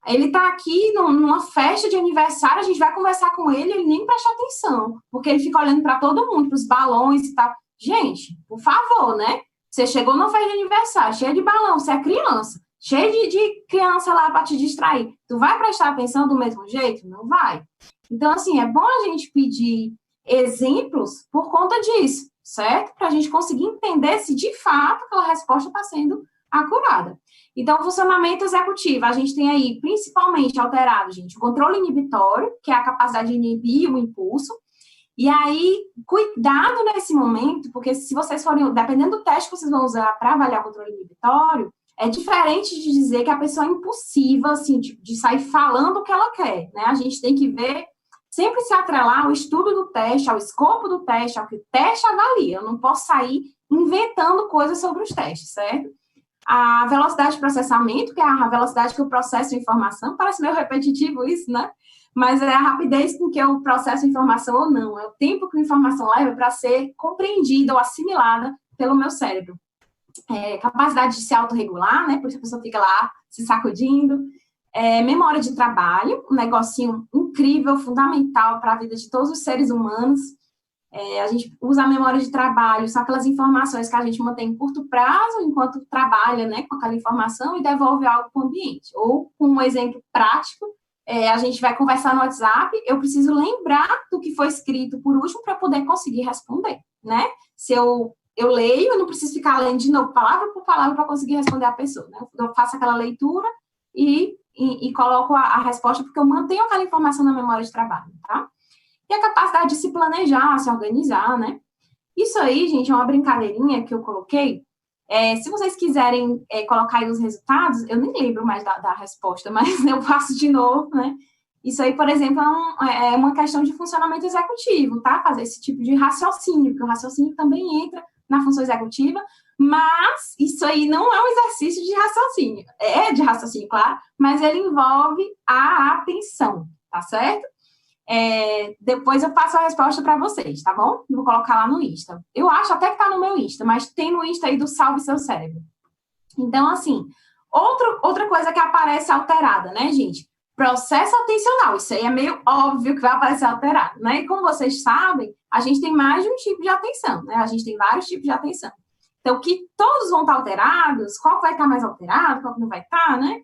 Ele está aqui numa festa de aniversário, a gente vai conversar com ele, ele nem presta atenção, porque ele fica olhando para todo mundo, para os balões e tal. Gente, por favor, né? Você chegou numa festa de aniversário, cheia de balão, você é criança, cheio de criança lá para te distrair. Tu vai prestar atenção do mesmo jeito? Não vai. Então, assim, é bom a gente pedir exemplos por conta disso, certo? Para a gente conseguir entender se, de fato, aquela resposta está sendo acurada. Então, o funcionamento executivo, a gente tem aí, principalmente, alterado, gente, o controle inibitório, que é a capacidade de inibir o impulso. E aí, cuidado nesse momento, porque se vocês forem, dependendo do teste que vocês vão usar para avaliar o controle inibitório, é diferente de dizer que a pessoa é impulsiva, assim, de sair falando o que ela quer, né? A gente tem que ver, sempre se atrelar ao estudo do teste, ao escopo do teste, ao que o teste avalia. Eu não posso sair inventando coisas sobre os testes, certo? A velocidade de processamento, que é a velocidade que eu processo a informação, parece meio repetitivo isso, né? Mas é a rapidez com que eu processo a informação ou não, é o tempo que a informação leva para ser compreendida ou assimilada pelo meu cérebro. Capacidade de se autorregular, né? Porque a pessoa fica lá se sacudindo. Memória de trabalho, um negocinho incrível, fundamental para a vida de todos os seres humanos. A gente usa a memória de trabalho, são aquelas informações que a gente mantém em curto prazo, enquanto trabalha, né, com aquela informação e devolve algo para o ambiente. Ou, com um exemplo prático, a gente vai conversar no WhatsApp, eu preciso lembrar do que foi escrito por último para poder conseguir responder, né? Se eu leio, eu não preciso ficar lendo de novo, palavra por palavra, para conseguir responder a pessoa, né? Eu faço aquela leitura e coloco a resposta, porque eu mantenho aquela informação na memória de trabalho, tá? E a capacidade de se planejar, se organizar, né? Isso aí, gente, é uma brincadeirinha que eu coloquei. Se vocês quiserem colocar aí os resultados, eu nem lembro mais da resposta, mas eu faço de novo, né? Isso aí, por exemplo, é uma questão de funcionamento executivo, tá? Fazer esse tipo de raciocínio, porque o raciocínio também entra na função executiva, mas isso aí não é um exercício de raciocínio. É de raciocínio, claro, mas ele envolve a atenção, tá certo? Depois eu passo a resposta para vocês, tá bom? Eu vou colocar lá no Insta. Eu acho até que tá no meu Insta, mas tem no Insta aí do Salve Seu Cérebro. Então, assim, outra coisa que aparece alterada, né, gente? Processo atencional. Isso aí é meio óbvio que vai aparecer alterado, né? E como vocês sabem, a gente tem mais de um tipo de atenção, né? A gente tem vários tipos de atenção. Então, que todos vão estar alterados, qual vai estar mais alterado, qual não vai estar, né?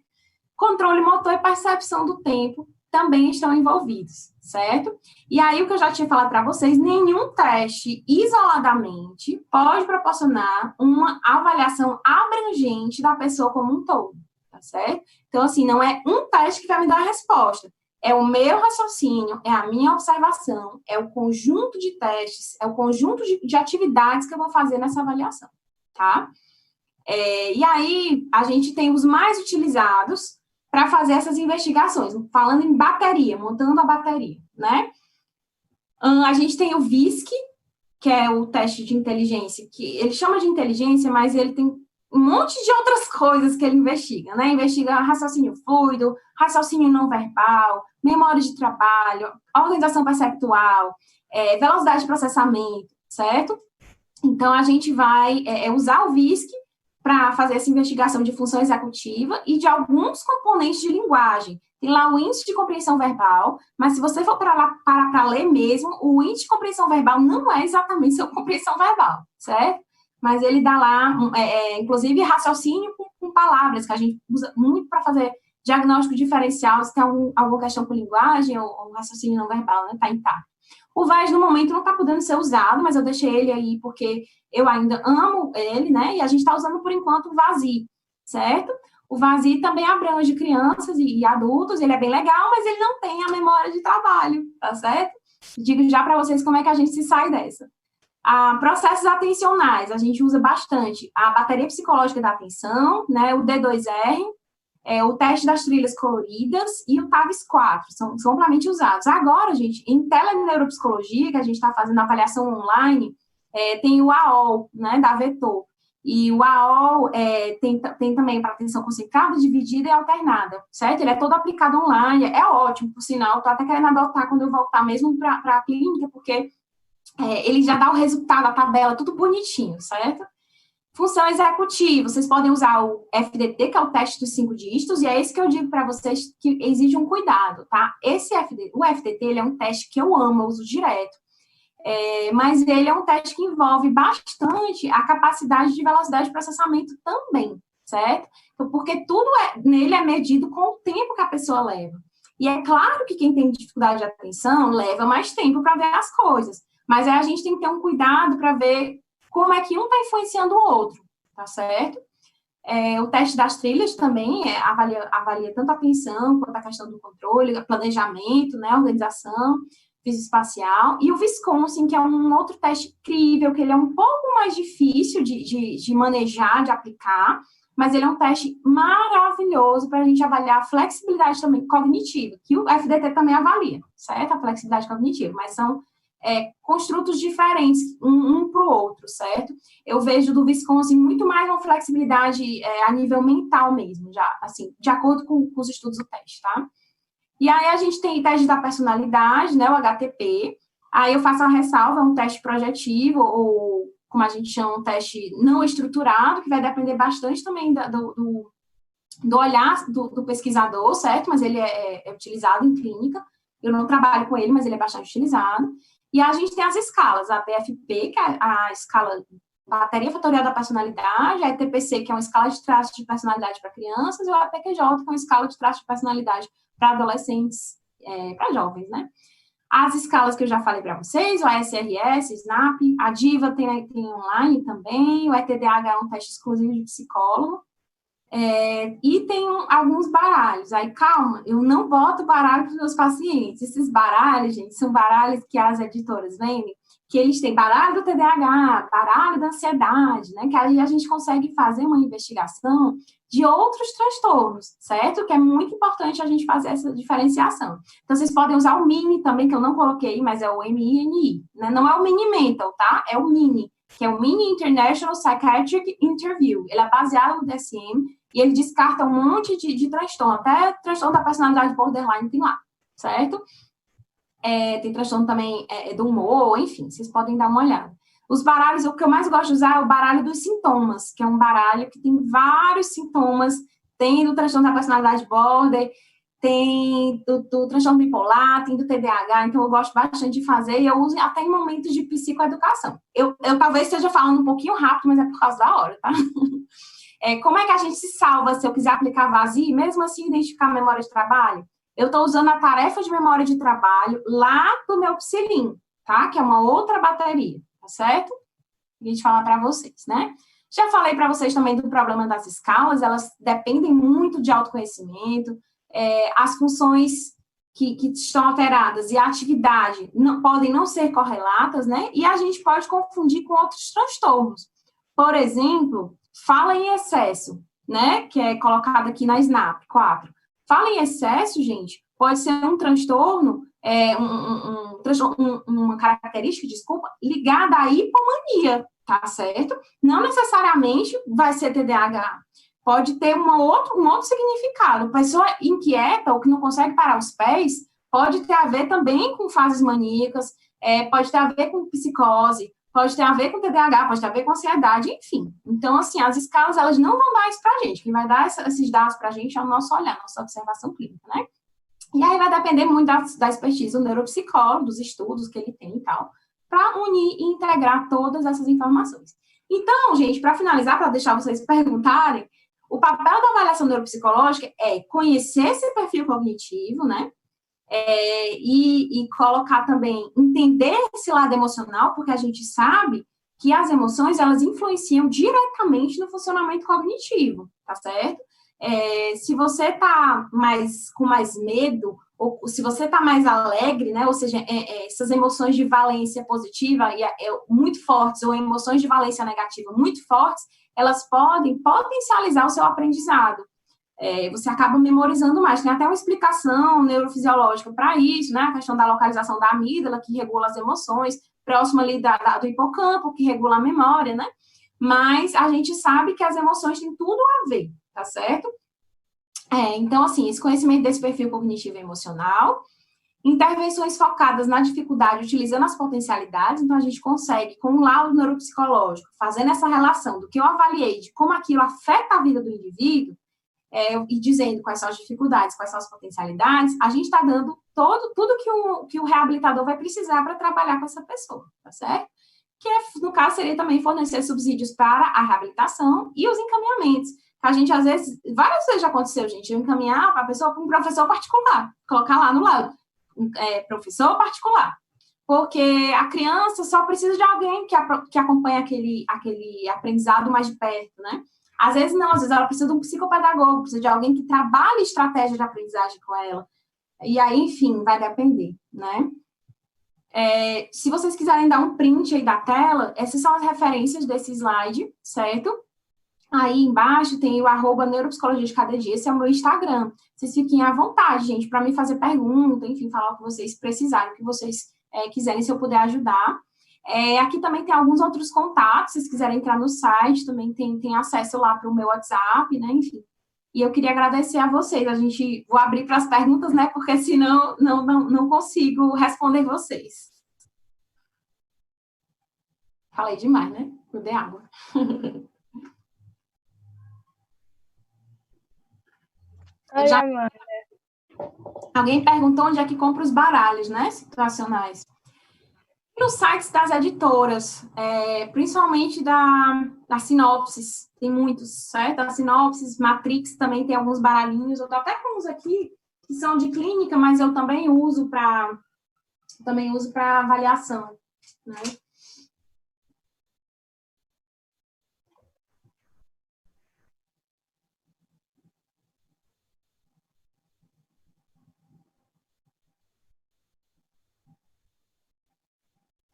Controle motor e percepção do tempo também estão envolvidos, certo? E aí, o que eu já tinha falado para vocês, nenhum teste isoladamente pode proporcionar uma avaliação abrangente da pessoa como um todo, tá certo? Então, assim, não é um teste que vai me dar a resposta, é o meu raciocínio, é a minha observação, é o conjunto de testes, é o conjunto de atividades que eu vou fazer nessa avaliação, tá? E aí, a gente tem os mais utilizados para fazer essas investigações, falando em bateria, montando a bateria, né? A gente tem o VISC, que é o teste de inteligência, que ele chama de inteligência, mas ele tem um monte de outras coisas que ele investiga, né? Investiga raciocínio fluido, raciocínio não verbal, memória de trabalho, organização perceptual, velocidade de processamento, certo? Então, a gente vai usar o VISC para fazer essa investigação de função executiva e de alguns componentes de linguagem. Tem lá o índice de compreensão verbal, mas se você for para ler mesmo, o índice de compreensão verbal não é exatamente sua compreensão verbal, certo? Mas ele dá lá, inclusive, raciocínio com palavras, que a gente usa muito para fazer Diagnóstico diferencial, se tem alguma questão com linguagem ou raciocínio não verbal, né? Tá intacto. O VES, no momento, não está podendo ser usado, mas eu deixei ele aí porque eu ainda amo ele, né? E a gente está usando, por enquanto, o VASI, certo? O VASI também abrange crianças e adultos, ele é bem legal, mas ele não tem a memória de trabalho, tá certo? Digo já para vocês como é que a gente se sai dessa. Processos atencionais, a gente usa bastante a bateria psicológica da atenção, né? O D2R, o teste das trilhas coloridas e o TAVS-4, são amplamente usados. Agora, gente, em teleneuropsicologia, que a gente está fazendo avaliação online, tem o AOL, né, da Vetor. E o AOL tem também para atenção concentrada, dividida e alternada, certo? Ele é todo aplicado online, é ótimo, por sinal, estou até querendo adotar quando eu voltar mesmo para a clínica, porque ele já dá o resultado, a tabela, tudo bonitinho, certo? Função executiva, vocês podem usar o FDT, que é o teste dos 5 dígitos, e é esse que eu digo para vocês que exige um cuidado, tá? O FDT, ele é um teste que eu amo, eu uso direto, mas ele é um teste que envolve bastante a capacidade de velocidade de processamento também, certo? Então, porque tudo nele é medido com o tempo que a pessoa leva. E é claro que quem tem dificuldade de atenção leva mais tempo para ver as coisas, mas aí a gente tem que ter um cuidado para ver como é que um está influenciando o outro, tá certo? O teste das trilhas também avalia tanto a atenção quanto a questão do controle, planejamento, né, organização visoespacial, e o Wisconsin, que é um outro teste incrível, que ele é um pouco mais difícil de manejar, de aplicar, mas ele é um teste maravilhoso para a gente avaliar a flexibilidade também cognitiva, que o FDT também avalia, certo? A flexibilidade cognitiva, mas são construtos diferentes, um para o outro, certo? Eu vejo do Wisconsin muito mais uma flexibilidade a nível mental mesmo, já, assim, de acordo com os estudos do teste, tá? E aí a gente tem teste da personalidade, né, o HTP, aí eu faço a ressalva, é um teste projetivo, ou como a gente chama, um teste não estruturado, que vai depender bastante também do olhar do pesquisador, certo? Mas ele é utilizado em clínica, eu não trabalho com ele, mas ele é bastante utilizado. E a gente tem as escalas, a BFP, que é a escala bateria fatorial da personalidade, a ETPC, que é uma escala de traços de personalidade para crianças, e o APQJ, que é uma escala de traços de personalidade para adolescentes, para jovens, né? As escalas que eu já falei para vocês, o ASRS, SNAP, a DIVA tem online também, o ETDAH é um teste exclusivo de psicólogo, e tem alguns baralhos. Aí, calma, eu não boto baralho para os meus pacientes. Esses baralhos, gente, são baralhos que as editoras vendem, que eles têm baralho do TDAH, baralho da ansiedade, né? Que aí a gente consegue fazer uma investigação de outros transtornos, certo? Que é muito importante a gente fazer essa diferenciação. Então, vocês podem usar o MINI também, que eu não coloquei, mas é o MINI, né? Não é o Mini Mental, tá? É o MINI, que é o Mini International Psychiatric Interview. Ele é baseado no DSM, e ele descarta um monte de transtorno, até transtorno da personalidade borderline tem lá, certo? Tem transtorno também do humor, enfim, vocês podem dar uma olhada. Os baralhos, o que eu mais gosto de usar é o baralho dos sintomas, que é um baralho que tem vários sintomas, tem do transtorno da personalidade border, tem do transtorno bipolar, tem do TDAH, então eu gosto bastante de fazer, e eu uso até em momentos de psicoeducação. Eu talvez esteja falando um pouquinho rápido, mas é por causa da hora, tá? Como é que a gente se salva se eu quiser aplicar vazio e mesmo assim identificar a memória de trabalho? Eu estou usando a tarefa de memória de trabalho lá do meu Psilim, tá? Que é uma outra bateria, tá certo? A gente falar para vocês, né? Já falei para vocês também do problema das escalas, elas dependem muito de autoconhecimento, as funções que estão alteradas e a atividade podem não ser correlatas, né? E a gente pode confundir com outros transtornos. Por exemplo, fala em excesso, né? Que é colocado aqui na SNAP 4. Fala em excesso, gente, pode ser um transtorno, uma característica, desculpa, ligada à hipomania, tá certo? Não necessariamente vai ser TDAH. Pode ter um outro significado. Pessoa inquieta ou que não consegue parar os pés, pode ter a ver também com fases maníacas, pode ter a ver com psicose, pode ter a ver com TDAH, pode ter a ver com ansiedade, enfim. Então, assim, as escalas, elas não vão dar isso pra gente. Quem vai dar esses dados pra gente é o nosso olhar, nossa observação clínica, né? E aí vai depender muito da expertise do neuropsicólogo, dos estudos que ele tem e tal, para unir e integrar todas essas informações. Então, gente, para finalizar, para deixar vocês perguntarem, o papel da avaliação neuropsicológica é conhecer esse perfil cognitivo, né? E colocar também, entender esse lado emocional, porque a gente sabe que as emoções, elas influenciam diretamente no funcionamento cognitivo, tá certo? Se você está com mais medo, ou se você está mais alegre, né? Ou seja, essas emoções de valência positiva muito fortes, ou emoções de valência negativa muito fortes, elas podem potencializar o seu aprendizado. Você acaba memorizando mais. Tem até uma explicação neurofisiológica para isso, né? A questão da localização da amígdala, que regula as emoções, próximo ali do hipocampo, que regula a memória, né? Mas a gente sabe que as emoções têm tudo a ver, tá certo? Então, assim, esse conhecimento desse perfil cognitivo e emocional, intervenções focadas na dificuldade, utilizando as potencialidades, então a gente consegue, com um laudo neuropsicológico, fazendo essa relação do que eu avaliei, de como aquilo afeta a vida do indivíduo, e dizendo quais são as dificuldades, quais são as potencialidades, a gente está dando tudo que o reabilitador vai precisar para trabalhar com essa pessoa, tá certo? Que, no caso, seria também fornecer subsídios para a reabilitação e os encaminhamentos. A gente, às vezes, várias vezes já aconteceu, gente, eu encaminhar a pessoa para um professor particular, colocar lá no lado, professor particular, porque a criança só precisa de alguém que acompanhe aquele aprendizado mais de perto, né? Às vezes não, às vezes ela precisa de um psicopedagogo, precisa de alguém que trabalhe estratégia de aprendizagem com ela. E aí, enfim, vai depender, né? Se vocês quiserem dar um print aí da tela, essas são as referências desse slide, certo? Aí embaixo tem o @neuropsicologia de cada dia, esse é o meu Instagram. Vocês fiquem à vontade, gente, para me fazer pergunta, enfim, falar o que vocês precisarem, o que vocês quiserem, se eu puder ajudar. Aqui também tem alguns outros contatos, se vocês quiserem entrar no site, também tem acesso lá para o meu WhatsApp, né, enfim. E eu queria agradecer a vocês, vou abrir para as perguntas, né, porque senão não consigo responder vocês. Falei demais, né? Eu dei água. Oi, Amanda. Alguém perguntou onde é que compra os baralhos, né, situacionais. Nos sites das editoras, principalmente da Sinopsis, tem muitos, certo? A Sinopsis, Matrix também tem alguns baralhinhos, eu tô até com uns aqui que são de clínica, mas eu também uso para avaliação, né?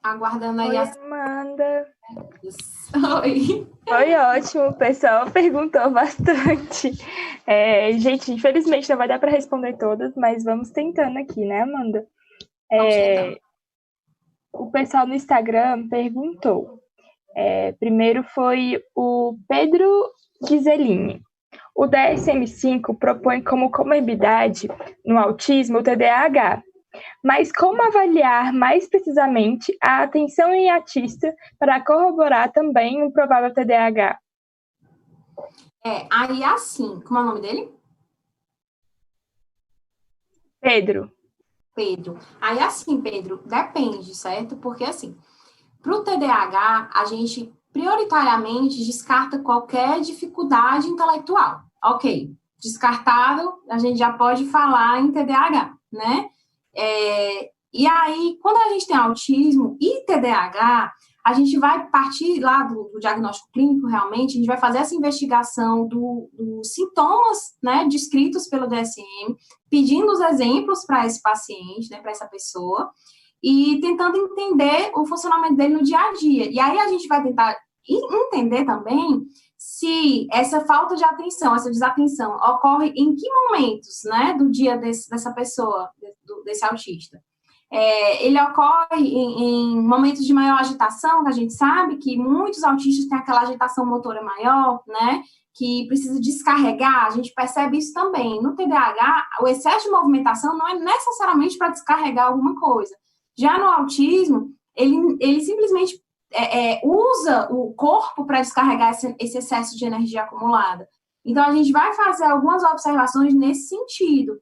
Aguardando aí. Oi, Amanda. Oi. Foi ótimo, o pessoal perguntou bastante. Gente, infelizmente não vai dar para responder todas, mas vamos tentando aqui, né, Amanda? O pessoal no Instagram perguntou. Primeiro foi o Pedro Gizelini. O DSM-5 propõe como comorbidade no autismo o TDAH. Mas como avaliar mais precisamente a atenção em autista para corroborar também um provável TDAH? Aí assim, como é o nome dele? Pedro. Aí assim, Pedro, depende, certo? Porque assim, para o TDAH, a gente prioritariamente descarta qualquer dificuldade intelectual. Ok, descartado, a gente já pode falar em TDAH, né? E aí, quando a gente tem autismo e TDAH, a gente vai partir lá do diagnóstico clínico, realmente, a gente vai fazer essa investigação dos sintomas, né, descritos pelo DSM, pedindo os exemplos para esse paciente, né, para essa pessoa, e tentando entender o funcionamento dele no dia a dia. E aí a gente vai tentar entender também se essa falta de atenção, essa desatenção, ocorre em que momentos, né, do dia dessa pessoa, desse autista. Ele ocorre em momentos de maior agitação, que a gente sabe que muitos autistas têm aquela agitação motora maior, né, que precisa descarregar, a gente percebe isso também. No TDAH, o excesso de movimentação não é necessariamente para descarregar alguma coisa. Já no autismo, ele simplesmente usa o corpo para descarregar esse excesso de energia acumulada. Então, a gente vai fazer algumas observações nesse sentido.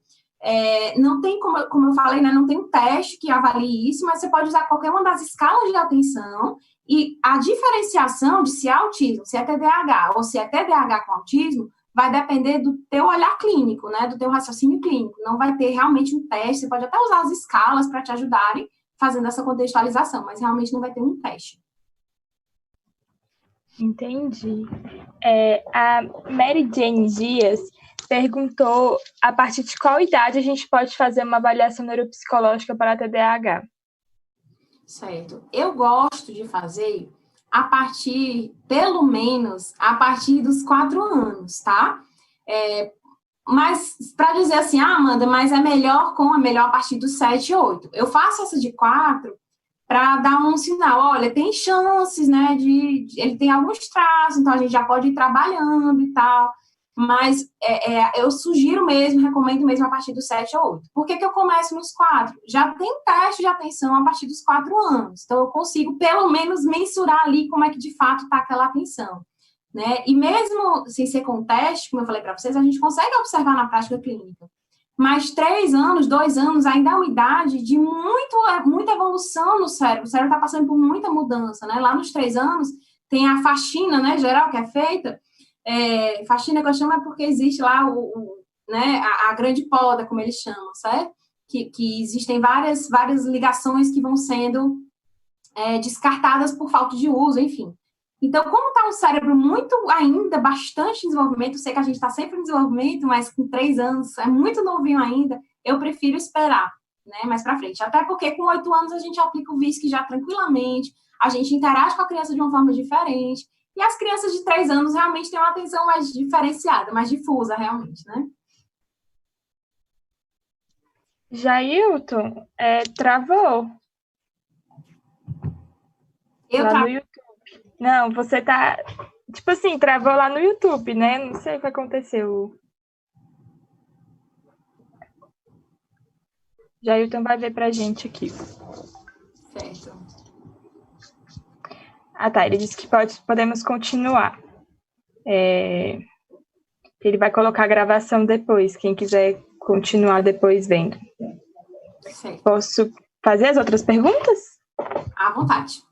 Não tem, como eu falei, né, não tem um teste que avalie isso, mas você pode usar qualquer uma das escalas de atenção e a diferenciação de se é autismo, se é TDAH ou se é TDAH com autismo, vai depender do teu olhar clínico, né, do teu raciocínio clínico. Não vai ter realmente um teste, você pode até usar as escalas para te ajudarem fazendo essa contextualização, mas realmente não vai ter um teste. Entendi. A Mary Jane Dias perguntou a partir de qual idade a gente pode fazer uma avaliação neuropsicológica para TDAH. Certo. Eu gosto de fazer pelo menos, a partir dos 4 anos, tá? Mas, para dizer assim, Amanda, mas é melhor a partir dos 7, 8. Eu faço essa de 4 para dar um sinal, olha, tem chances, né, ele tem alguns traços, então a gente já pode ir trabalhando e tal, mas eu sugiro mesmo, recomendo mesmo a partir dos 7 ou 8. Por que eu começo nos 4? Já tem teste de atenção a partir dos 4 anos, então eu consigo pelo menos mensurar ali como é que de fato está aquela atenção, né, e mesmo sem ser com teste, como eu falei para vocês, a gente consegue observar na prática clínica. Mas 3 anos, 2 anos, ainda é uma idade de muita evolução no cérebro. O cérebro está passando por muita mudança, né? Lá nos 3 anos, tem a faxina, né, geral, que é feita. Faxina que eu chamo é porque existe lá né, a grande poda, como eles chamam, certo? Que existem várias ligações que vão sendo descartadas por falta de uso, enfim. Então, como está um cérebro ainda bastante em desenvolvimento, eu sei que a gente está sempre em desenvolvimento, mas com 3 anos é muito novinho ainda, eu prefiro esperar, né, mais para frente. Até porque com 8 anos a gente aplica o VISC já tranquilamente, a gente interage com a criança de uma forma diferente, e as crianças de 3 anos realmente têm uma atenção mais diferenciada, mais difusa, realmente, né? Jailton, travou. No YouTube. Não, você tá... Tipo assim, travou lá no YouTube, né? Não sei o que aconteceu. Jailton vai ver pra gente aqui. Certo. Ah, tá. Ele disse que podemos continuar. Ele vai colocar a gravação depois. Quem quiser continuar depois vendo. Certo. Posso fazer as outras perguntas? À vontade.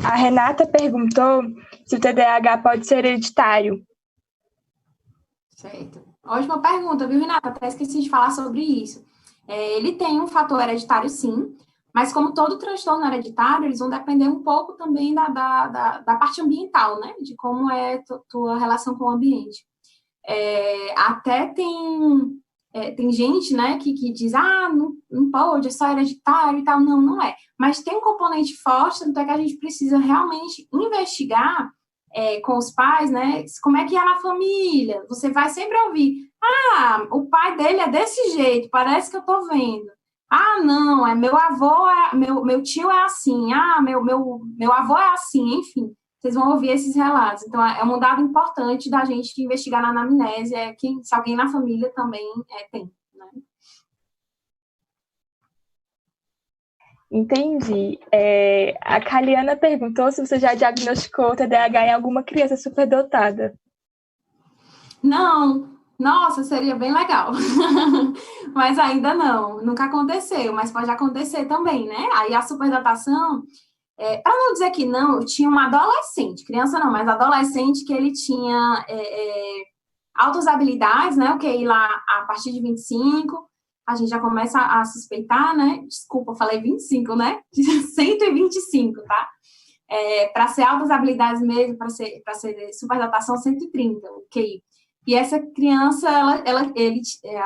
A Renata perguntou se o TDAH pode ser hereditário. Certo. Ótima pergunta, viu, Renata? Até esqueci de falar sobre isso. Ele tem um fator hereditário, sim, mas como todo transtorno hereditário, eles vão depender um pouco também da parte ambiental, né? De como é tua relação com o ambiente. Até tem gente, né, que diz, não pode, é só hereditário e tal. Não, não é. Mas tem um componente forte, tanto é que a gente precisa realmente investigar com os pais, né, como é que é na família. Você vai sempre ouvir, o pai dele é desse jeito, parece que eu tô vendo. Não, meu avô, meu tio é assim, meu avô é assim, enfim. Vocês vão ouvir esses relatos. Então, é um dado importante da gente investigar na anamnese, se alguém na família também tem, né? Entendi. A Kaliana perguntou se você já diagnosticou TDAH em alguma criança superdotada. Não. Nossa, seria bem legal. Mas ainda não. Nunca aconteceu, mas pode acontecer também, né? Aí a superdotação... para não dizer que não, eu tinha um adolescente, criança não, mas adolescente que ele tinha altas habilidades, né? O QI lá a partir de 25, a gente já começa a suspeitar, né? Desculpa, eu falei 25, né? De 125, tá? Para ser altas habilidades mesmo, para ser superdotação, 130, o QI. E essa criança,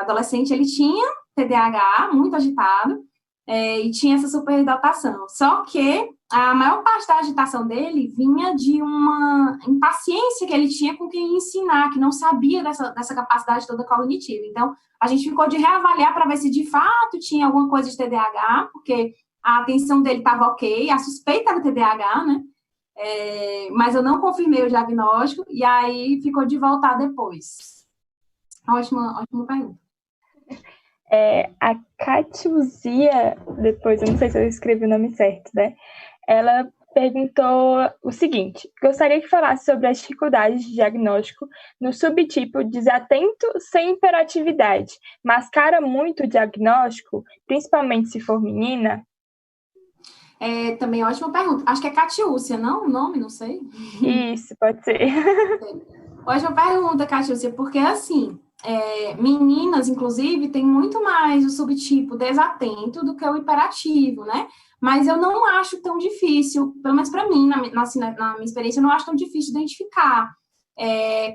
adolescente, ele tinha TDAH, muito agitado, e tinha essa superdotação. Só que a maior parte da agitação dele vinha de uma impaciência que ele tinha com quem ensinar, que não sabia dessa capacidade toda cognitiva. Então, a gente ficou de reavaliar para ver se de fato tinha alguma coisa de TDAH, porque a atenção dele estava ok, a suspeita era TDAH, né? Mas eu não confirmei o diagnóstico, e aí ficou de voltar depois. Ótima pergunta. A Catiuzia, depois, eu não sei se eu escrevi o nome certo, né? Ela perguntou o seguinte: gostaria que falasse sobre as dificuldades de diagnóstico no subtipo desatento sem hiperatividade. Mascara muito o diagnóstico, principalmente se for menina? Também ótima pergunta. Acho que é Catiúcia, não? O nome, não sei. Isso, pode ser. Ótima pergunta, Catiúcia, porque assim, meninas, inclusive, tem muito mais o subtipo desatento do que o hiperativo, né? Mas eu não acho tão difícil, pelo menos para mim, na minha experiência, eu não acho tão difícil identificar.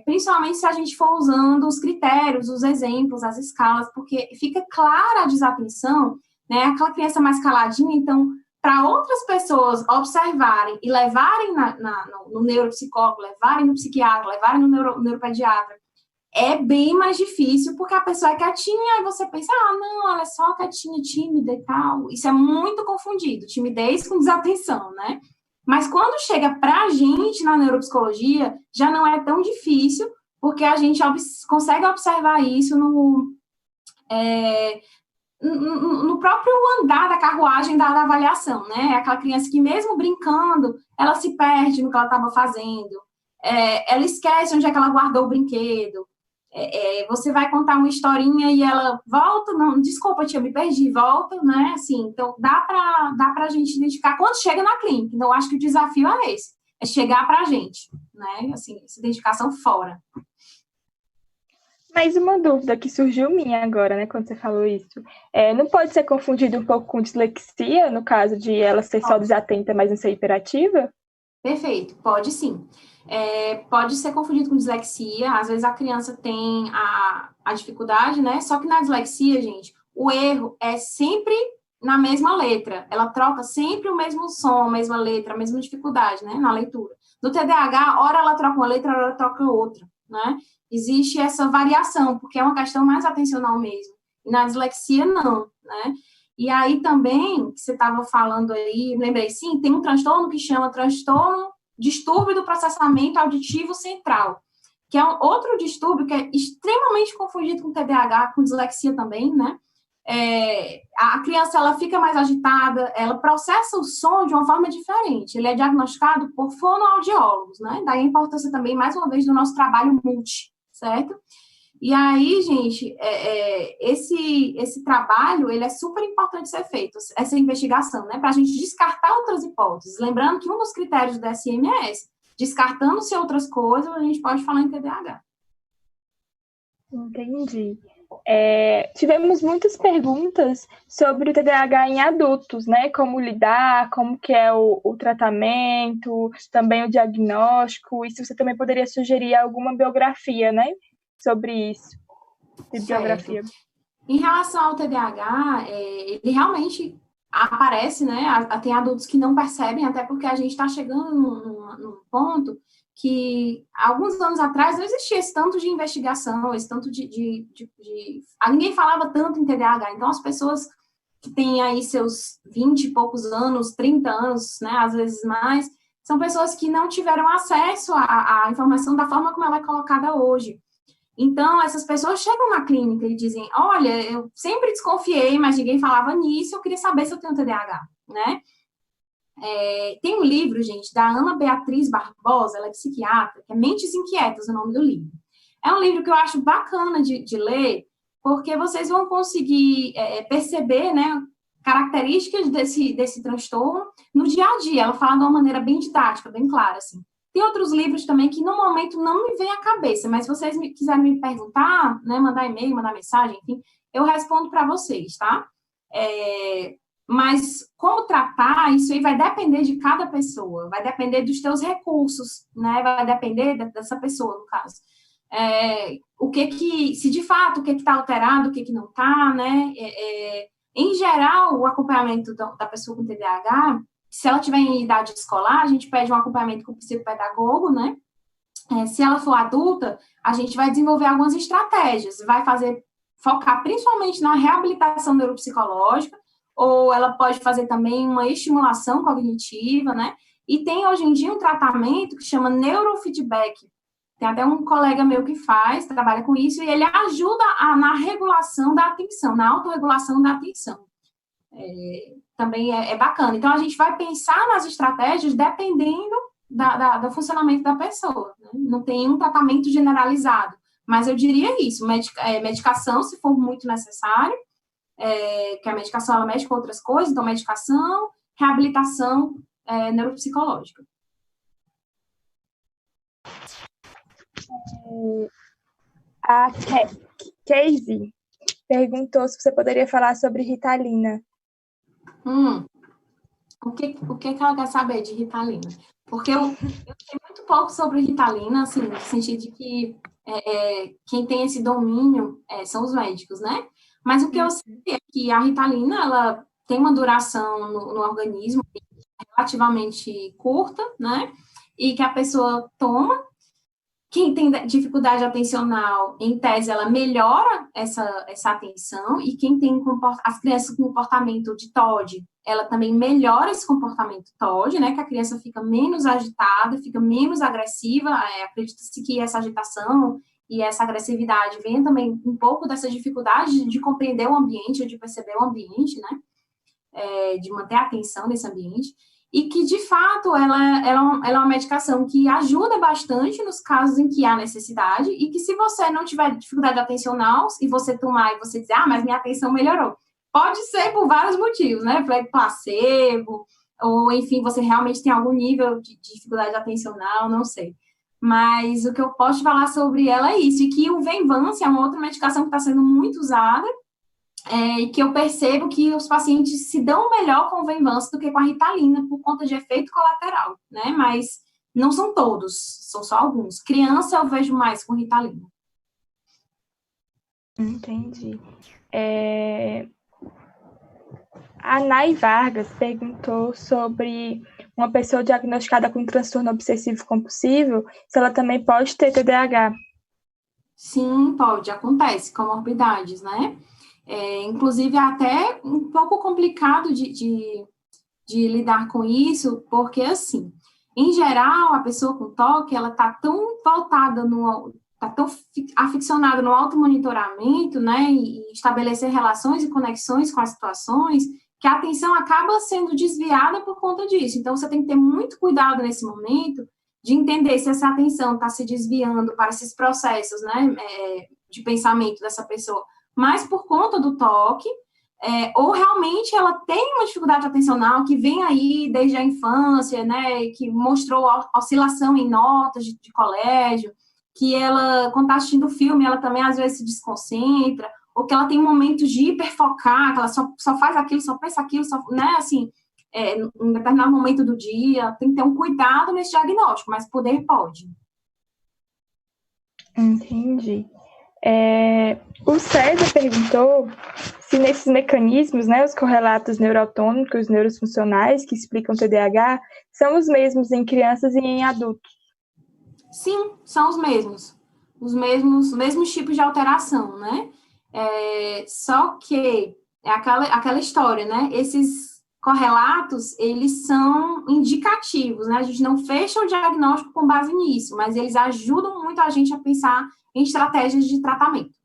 Principalmente se a gente for usando os critérios, os exemplos, as escalas, porque fica clara a desatenção, né? Aquela criança mais caladinha, então, para outras pessoas observarem e levarem no neuropsicólogo, levarem no psiquiatra, levarem no neuropediatra, é bem mais difícil, porque a pessoa é quietinha, e você pensa, não, ela é só quietinha, tímida e tal. Isso é muito confundido, timidez com desatenção, né? Mas quando chega para a gente na neuropsicologia, já não é tão difícil, porque a gente consegue observar isso no próprio andar da carruagem da avaliação, né? Aquela criança que, mesmo brincando, ela se perde no que ela estava fazendo, ela esquece onde é que ela guardou o brinquedo. Você vai contar uma historinha e ela volta, não, desculpa, tia, me perdi, volta, né? Assim, então, dá para a gente identificar quando chega na clínica. Então, eu acho que o desafio é esse, é chegar para a gente, né? Assim, essa identificação fora. Mas uma dúvida que surgiu minha agora, né, quando você falou isso, não pode ser confundido um pouco com dislexia, no caso de ela ser só desatenta, mas não ser hiperativa? Perfeito, pode sim. Pode ser confundido com dislexia, às vezes a criança tem a dificuldade, né? Só que na dislexia, gente, o erro é sempre na mesma letra, ela troca sempre o mesmo som, a mesma letra, a mesma dificuldade, né, na leitura. No TDAH, ora ela troca uma letra, ora ela troca outra, né? Existe essa variação, porque é uma questão mais atencional mesmo. E na dislexia, não, né? E aí também, que você estava falando aí, lembrei, sim, tem um transtorno que chama transtorno distúrbio do processamento auditivo central, que é um outro distúrbio que é extremamente confundido com TDAH, com dislexia também, né? A criança, ela fica mais agitada, ela processa o som de uma forma diferente. Ele é diagnosticado por fonoaudiólogos, né? Daí a importância também, mais uma vez, do nosso trabalho multi, certo? E aí, gente, esse trabalho, ele é super importante ser feito, essa investigação, né, para a gente descartar outras hipóteses. Lembrando que um dos critérios do DSM é esse, descartando-se outras coisas, a gente pode falar em TDAH. Entendi. Tivemos muitas perguntas sobre o TDAH em adultos, né? Como lidar, como que é o tratamento, também o diagnóstico, e se você também poderia sugerir alguma biografia, né? Sobre isso, bibliografia. Em relação ao TDAH, ele realmente aparece, né? Tem adultos que não percebem, até porque a gente está chegando num ponto que, alguns anos atrás, não existia esse tanto de investigação, esse tanto ninguém falava tanto em TDAH. Então, as pessoas que têm aí seus 20 e poucos anos, 30 anos, né? Às vezes mais, são pessoas que não tiveram acesso à informação da forma como ela é colocada hoje. Então, essas pessoas chegam na clínica e dizem, olha, eu sempre desconfiei, mas ninguém falava nisso, eu queria saber se eu tenho TDAH, né? Tem um livro, gente, da Ana Beatriz Barbosa, ela é psiquiatra, que é Mentes Inquietas, o nome do livro. É um livro que eu acho bacana de ler, porque vocês vão conseguir perceber, né, características desse transtorno no dia a dia. Ela fala de uma maneira bem didática, bem clara, assim. Tem outros livros também que, no momento, não me vem à cabeça, mas se vocês quiserem me perguntar, né, mandar e-mail, mandar mensagem, enfim, eu respondo para vocês, tá? Mas como tratar, isso aí vai depender de cada pessoa, vai depender dos teus recursos, né? Vai depender dessa pessoa, no caso. Se de fato, o que está alterado, o que não está, né? Em geral, o acompanhamento da pessoa com TDAH, se ela tiver em idade escolar, a gente pede um acompanhamento com o psicopedagogo, né? Se ela for adulta, a gente vai desenvolver algumas estratégias, vai focar principalmente na reabilitação neuropsicológica, ou ela pode fazer também uma estimulação cognitiva, né? E tem hoje em dia um tratamento que chama neurofeedback. Tem até um colega meu que trabalha com isso, e ele ajuda na regulação da atenção, na autorregulação da atenção. Também é bacana. Então, a gente vai pensar nas estratégias dependendo do funcionamento da pessoa, né? Não tem um tratamento generalizado, mas eu diria isso, medicação, se for muito necessário, que a medicação, ela mexe com outras coisas, então medicação, reabilitação neuropsicológica. A Casey perguntou se você poderia falar sobre Ritalina. O que ela quer saber de Ritalina? Porque eu sei muito pouco sobre Ritalina, assim, no sentido de que quem tem esse domínio são os médicos, né? Mas o que eu sei é que a Ritalina, ela tem uma duração no organismo relativamente curta, né? E que a pessoa toma. Quem tem dificuldade atencional, em tese, ela melhora essa atenção, e quem tem as crianças com comportamento de TOD, ela também melhora esse comportamento TOD, né, que a criança fica menos agitada, fica menos agressiva, acredita-se que essa agitação e essa agressividade vem também um pouco dessa dificuldade de compreender o ambiente, de perceber o ambiente, né, de manter a atenção nesse ambiente, e que, de fato, ela é uma medicação que ajuda bastante nos casos em que há necessidade, e que se você não tiver dificuldade atencional, e você tomar e você dizer, mas minha atenção melhorou, pode ser por vários motivos, né, placebo, ou, enfim, você realmente tem algum nível de dificuldade atencional, não sei. Mas o que eu posso falar sobre ela é isso, e que o Venvance é uma outra medicação que está sendo muito usada, e que eu percebo que os pacientes se dão melhor com o Venvance do que com a Ritalina, por conta de efeito colateral, né? Mas não são todos, são só alguns. Criança eu vejo mais com Ritalina. Entendi. A Nay Vargas perguntou sobre uma pessoa diagnosticada com transtorno obsessivo-compulsivo, se ela também pode ter TDAH. Sim, pode, acontece, comorbidades, né? Inclusive, é até um pouco complicado de lidar com isso, porque, assim, em geral, a pessoa com TOC, ela tá tão voltada tá tão aficionada no automonitoramento, né, e estabelecer relações e conexões com as situações, que a atenção acaba sendo desviada por conta disso. Então, você tem que ter muito cuidado nesse momento de entender se essa atenção está se desviando para esses processos, né, de pensamento dessa pessoa, mas por conta do toque, ou realmente ela tem uma dificuldade atencional que vem aí desde a infância, né, que mostrou oscilação em notas de colégio, que ela, quando está assistindo filme, ela também às vezes se desconcentra, ou que ela tem momentos de hiperfocar, que ela só faz aquilo, só pensa aquilo, né, assim, em um determinado momento do dia, tem que ter um cuidado nesse diagnóstico, mas poder pode. Entendi. O César perguntou se nesses mecanismos, né, os correlatos neuroautônomos, neurofuncionais que explicam TDAH, são os mesmos em crianças e em adultos. Sim, são os mesmos tipos de alteração, né? Só que é aquela história, né? Esses correlatos, eles são indicativos, né? A gente não fecha o diagnóstico com base nisso, mas eles ajudam muito a gente a pensar em estratégias de tratamento.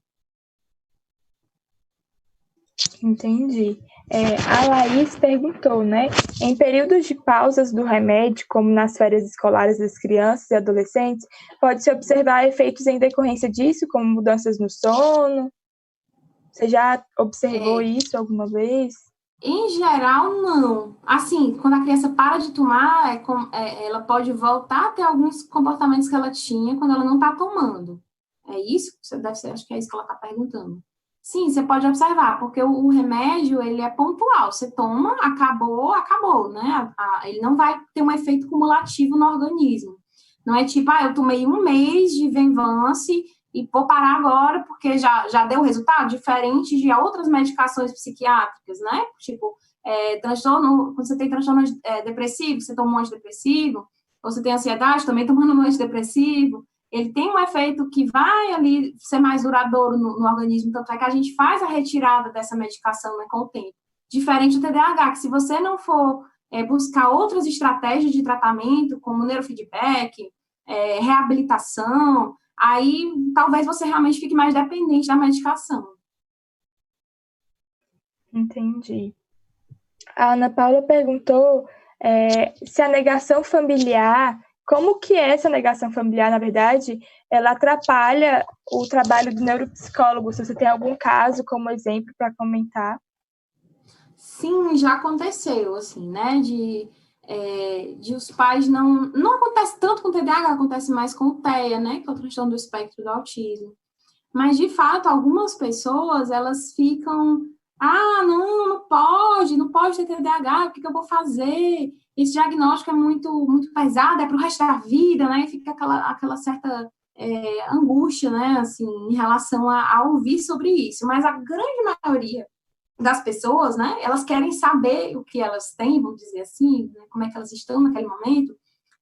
Entendi. A Laís perguntou, né? Em períodos de pausas do remédio, como nas férias escolares das crianças e adolescentes, pode-se observar efeitos em decorrência disso, como mudanças no sono? Você já observou isso alguma vez? Em geral, não. Assim, quando a criança para de tomar, ela pode voltar a ter alguns comportamentos que ela tinha quando ela não está tomando. É isso? Acho que é isso que ela está perguntando. Sim, você pode observar, porque o remédio, ele é pontual. Você toma, acabou, né? Ele não vai ter um efeito cumulativo no organismo. Não é tipo, eu tomei um mês de Venvance e vou parar agora porque já deu resultado, diferente de outras medicações psiquiátricas, né? Tipo, transtorno, quando você tem transtorno depressivo, você toma um antidepressivo, ou você tem ansiedade, também tomando um antidepressivo, ele tem um efeito que vai ali ser mais duradouro no organismo, tanto é que a gente faz a retirada dessa medicação, né, com o tempo. Diferente do TDAH, que se você não for buscar outras estratégias de tratamento, como neurofeedback, reabilitação, aí talvez você realmente fique mais dependente da medicação. Entendi. A Ana Paula perguntou se a negação familiar, como que essa negação familiar, na verdade, ela atrapalha o trabalho do neuropsicólogo, se você tem algum caso como exemplo para comentar. Sim, já aconteceu, assim, né, de de os pais não acontece tanto com TDAH, acontece mais com o TEA, né, que é o transtorno do espectro do autismo. Mas, de fato, algumas pessoas, elas ficam, não pode ter TDAH, o que eu vou fazer? Esse diagnóstico é muito pesado, é para o resto da vida, né, e fica aquela certa angústia, né, assim, em relação a ouvir sobre isso. Mas a grande maioria das pessoas, né, elas querem saber o que elas têm, vamos dizer assim, né, como é que elas estão naquele momento,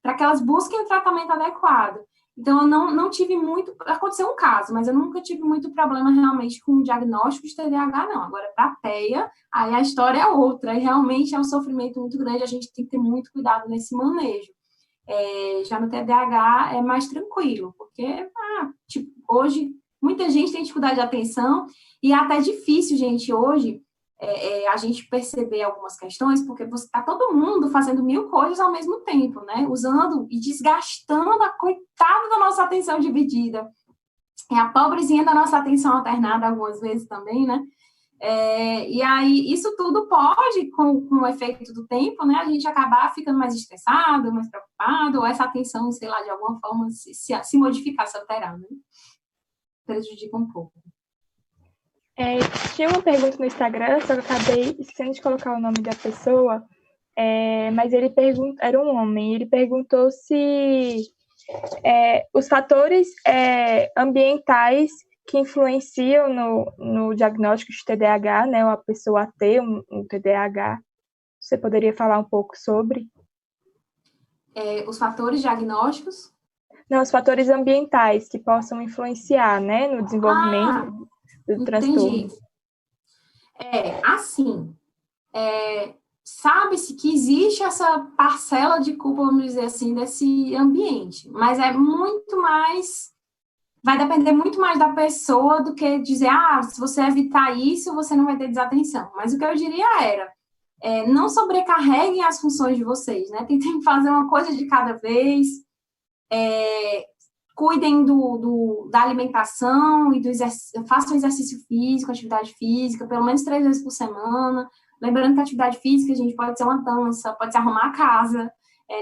para que elas busquem o tratamento adequado. Então, eu não tive muito... Aconteceu um caso, mas eu nunca tive muito problema realmente com o diagnóstico de TDAH, não. Agora, para a TEA, aí a história é outra, e realmente é um sofrimento muito grande, a gente tem que ter muito cuidado nesse manejo. Já no TDAH é mais tranquilo, porque, hoje, muita gente tem dificuldade de atenção, e é até difícil, gente, hoje, a gente perceber algumas questões, porque você está todo mundo fazendo 1000 coisas ao mesmo tempo, né? Usando e desgastando a coitada da nossa atenção dividida. É a pobrezinha da nossa atenção alternada, algumas vezes também, né? E aí, isso tudo pode, com o efeito do tempo, né, a gente acabar ficando mais estressado, mais preocupado, ou essa atenção, sei lá, de alguma forma se modificar, se alterar, né? Prejudica um pouco. Tinha uma pergunta no Instagram, só que eu acabei esquecendo de colocar o nome da pessoa, mas ele era um homem, ele perguntou se os fatores ambientais que influenciam no diagnóstico de TDAH, né, ou a pessoa ter um TDAH, você poderia falar um pouco sobre? Os fatores diagnósticos? Não, os fatores ambientais que possam influenciar, né, no desenvolvimento do transtorno. Assim, sabe-se que existe essa parcela de culpa, vamos dizer assim, desse ambiente, mas é muito mais, vai depender muito mais da pessoa do que dizer, se você evitar isso, você não vai ter desatenção. Mas o que eu diria era, não sobrecarreguem as funções de vocês, né? Tentem fazer uma coisa de cada vez, cuidem da alimentação e façam exercício físico, atividade física, pelo menos 3 vezes por semana. Lembrando que a atividade física, a gente pode ser uma dança, pode ser arrumar a casa,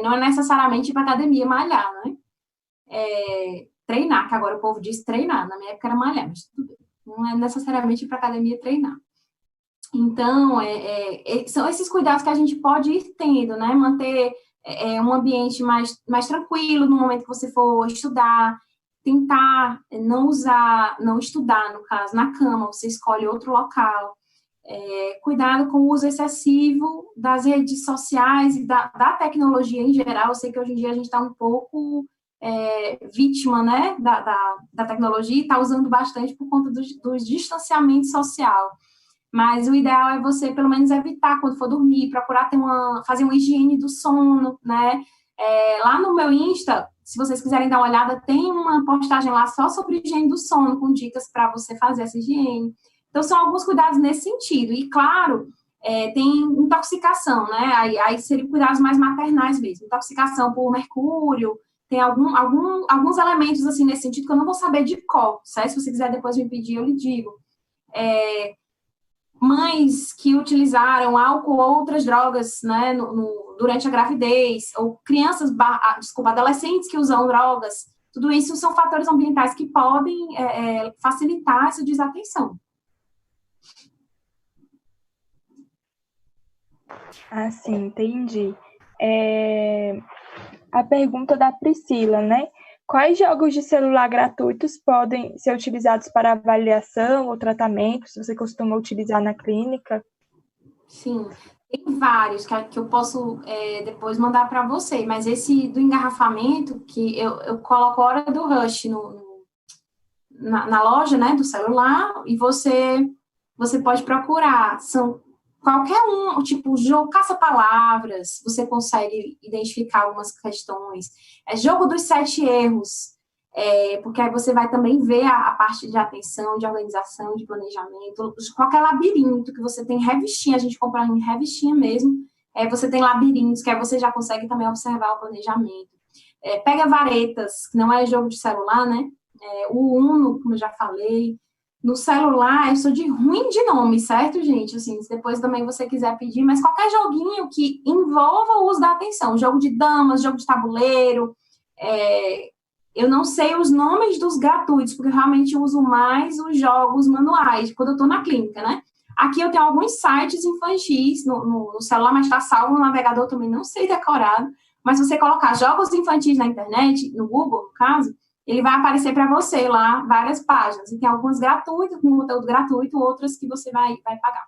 não é necessariamente ir para academia malhar, né? Treinar, que agora o povo diz treinar, na minha época era malhar, mas tudo bem. Não é necessariamente ir para academia treinar. Então, são esses cuidados que a gente pode ir tendo, né? Manter um ambiente mais tranquilo no momento que você for estudar, tentar não estudar, no caso, na cama, você escolhe outro local. Cuidado com o uso excessivo das redes sociais e da tecnologia em geral. Eu sei que hoje em dia a gente está um pouco vítima, né, da tecnologia e está usando bastante por conta do distanciamento social. Mas o ideal é você, pelo menos, evitar quando for dormir, procurar fazer uma higiene do sono, né? Lá no meu Insta, se vocês quiserem dar uma olhada, tem uma postagem lá só sobre higiene do sono, com dicas para você fazer essa higiene. Então, são alguns cuidados nesse sentido. E, claro, tem intoxicação, né? Aí seriam cuidados mais maternais mesmo. Intoxicação por mercúrio, tem alguns elementos, assim, nesse sentido, que eu não vou saber de qual, certo? Se você quiser depois me pedir, eu lhe digo. Mães que utilizaram álcool ou outras drogas, né, durante a gravidez, ou crianças, adolescentes que usam drogas, tudo isso são fatores ambientais que podem facilitar essa desatenção. Sim, entendi. A pergunta da Priscila, né? Quais jogos de celular gratuitos podem ser utilizados para avaliação ou tratamento, se você costuma utilizar na clínica? Sim, tem vários que eu posso depois mandar para você, mas esse do engarrafamento, que eu coloco a hora do rush na loja, né, do celular, e você pode procurar, são qualquer um, tipo, jogo caça-palavras, você consegue identificar algumas questões. Jogo dos 7 erros, porque aí você vai também ver a parte de atenção, de organização, de planejamento, qualquer labirinto que você tem, revistinha, a gente compra em revistinha mesmo, você tem labirintos, que aí você já consegue também observar o planejamento. Pega varetas, que não é jogo de celular, né? O Uno, como eu já falei, No celular, eu sou de ruim de nome, certo, gente? Assim, se depois também você quiser pedir, mas qualquer joguinho que envolva o uso da atenção, jogo de damas, jogo de tabuleiro, eu não sei os nomes dos gratuitos, porque eu realmente uso mais os jogos manuais, quando eu estou na clínica, né? Aqui eu tenho alguns sites infantis no celular, mas está salvo no navegador, também não sei decorado, mas se você colocar jogos infantis na internet, no Google, no caso, ele vai aparecer para você lá várias páginas. E tem algumas gratuitas, com conteúdo gratuito, outras que você vai pagar.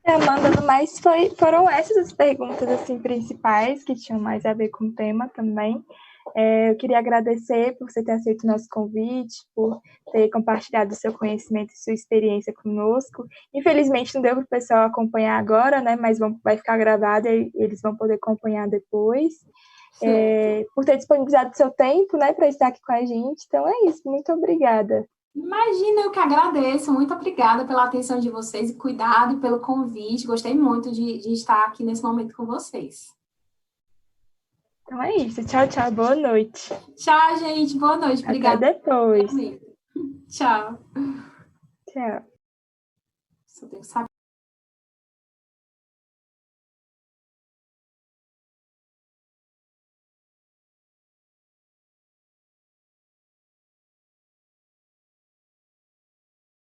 Amanda, no mais foram essas as perguntas assim, principais que tinham mais a ver com o tema também. Eu queria agradecer por você ter aceito o nosso convite, por ter compartilhado o seu conhecimento e sua experiência conosco. Infelizmente não deu para o pessoal acompanhar agora, né? Mas vai ficar gravado e eles vão poder acompanhar depois. Por ter disponibilizado seu tempo, né, para estar aqui com a gente. Então é isso, muito obrigada. Imagina, eu que agradeço. Muito obrigada pela atenção de vocês e cuidado e pelo convite. Gostei muito de estar aqui nesse momento com vocês. Então é isso. Tchau, tchau. Boa noite. Tchau, gente. Boa noite. Obrigada. Até depois. Tchau. Tchau. Só tenho que saber.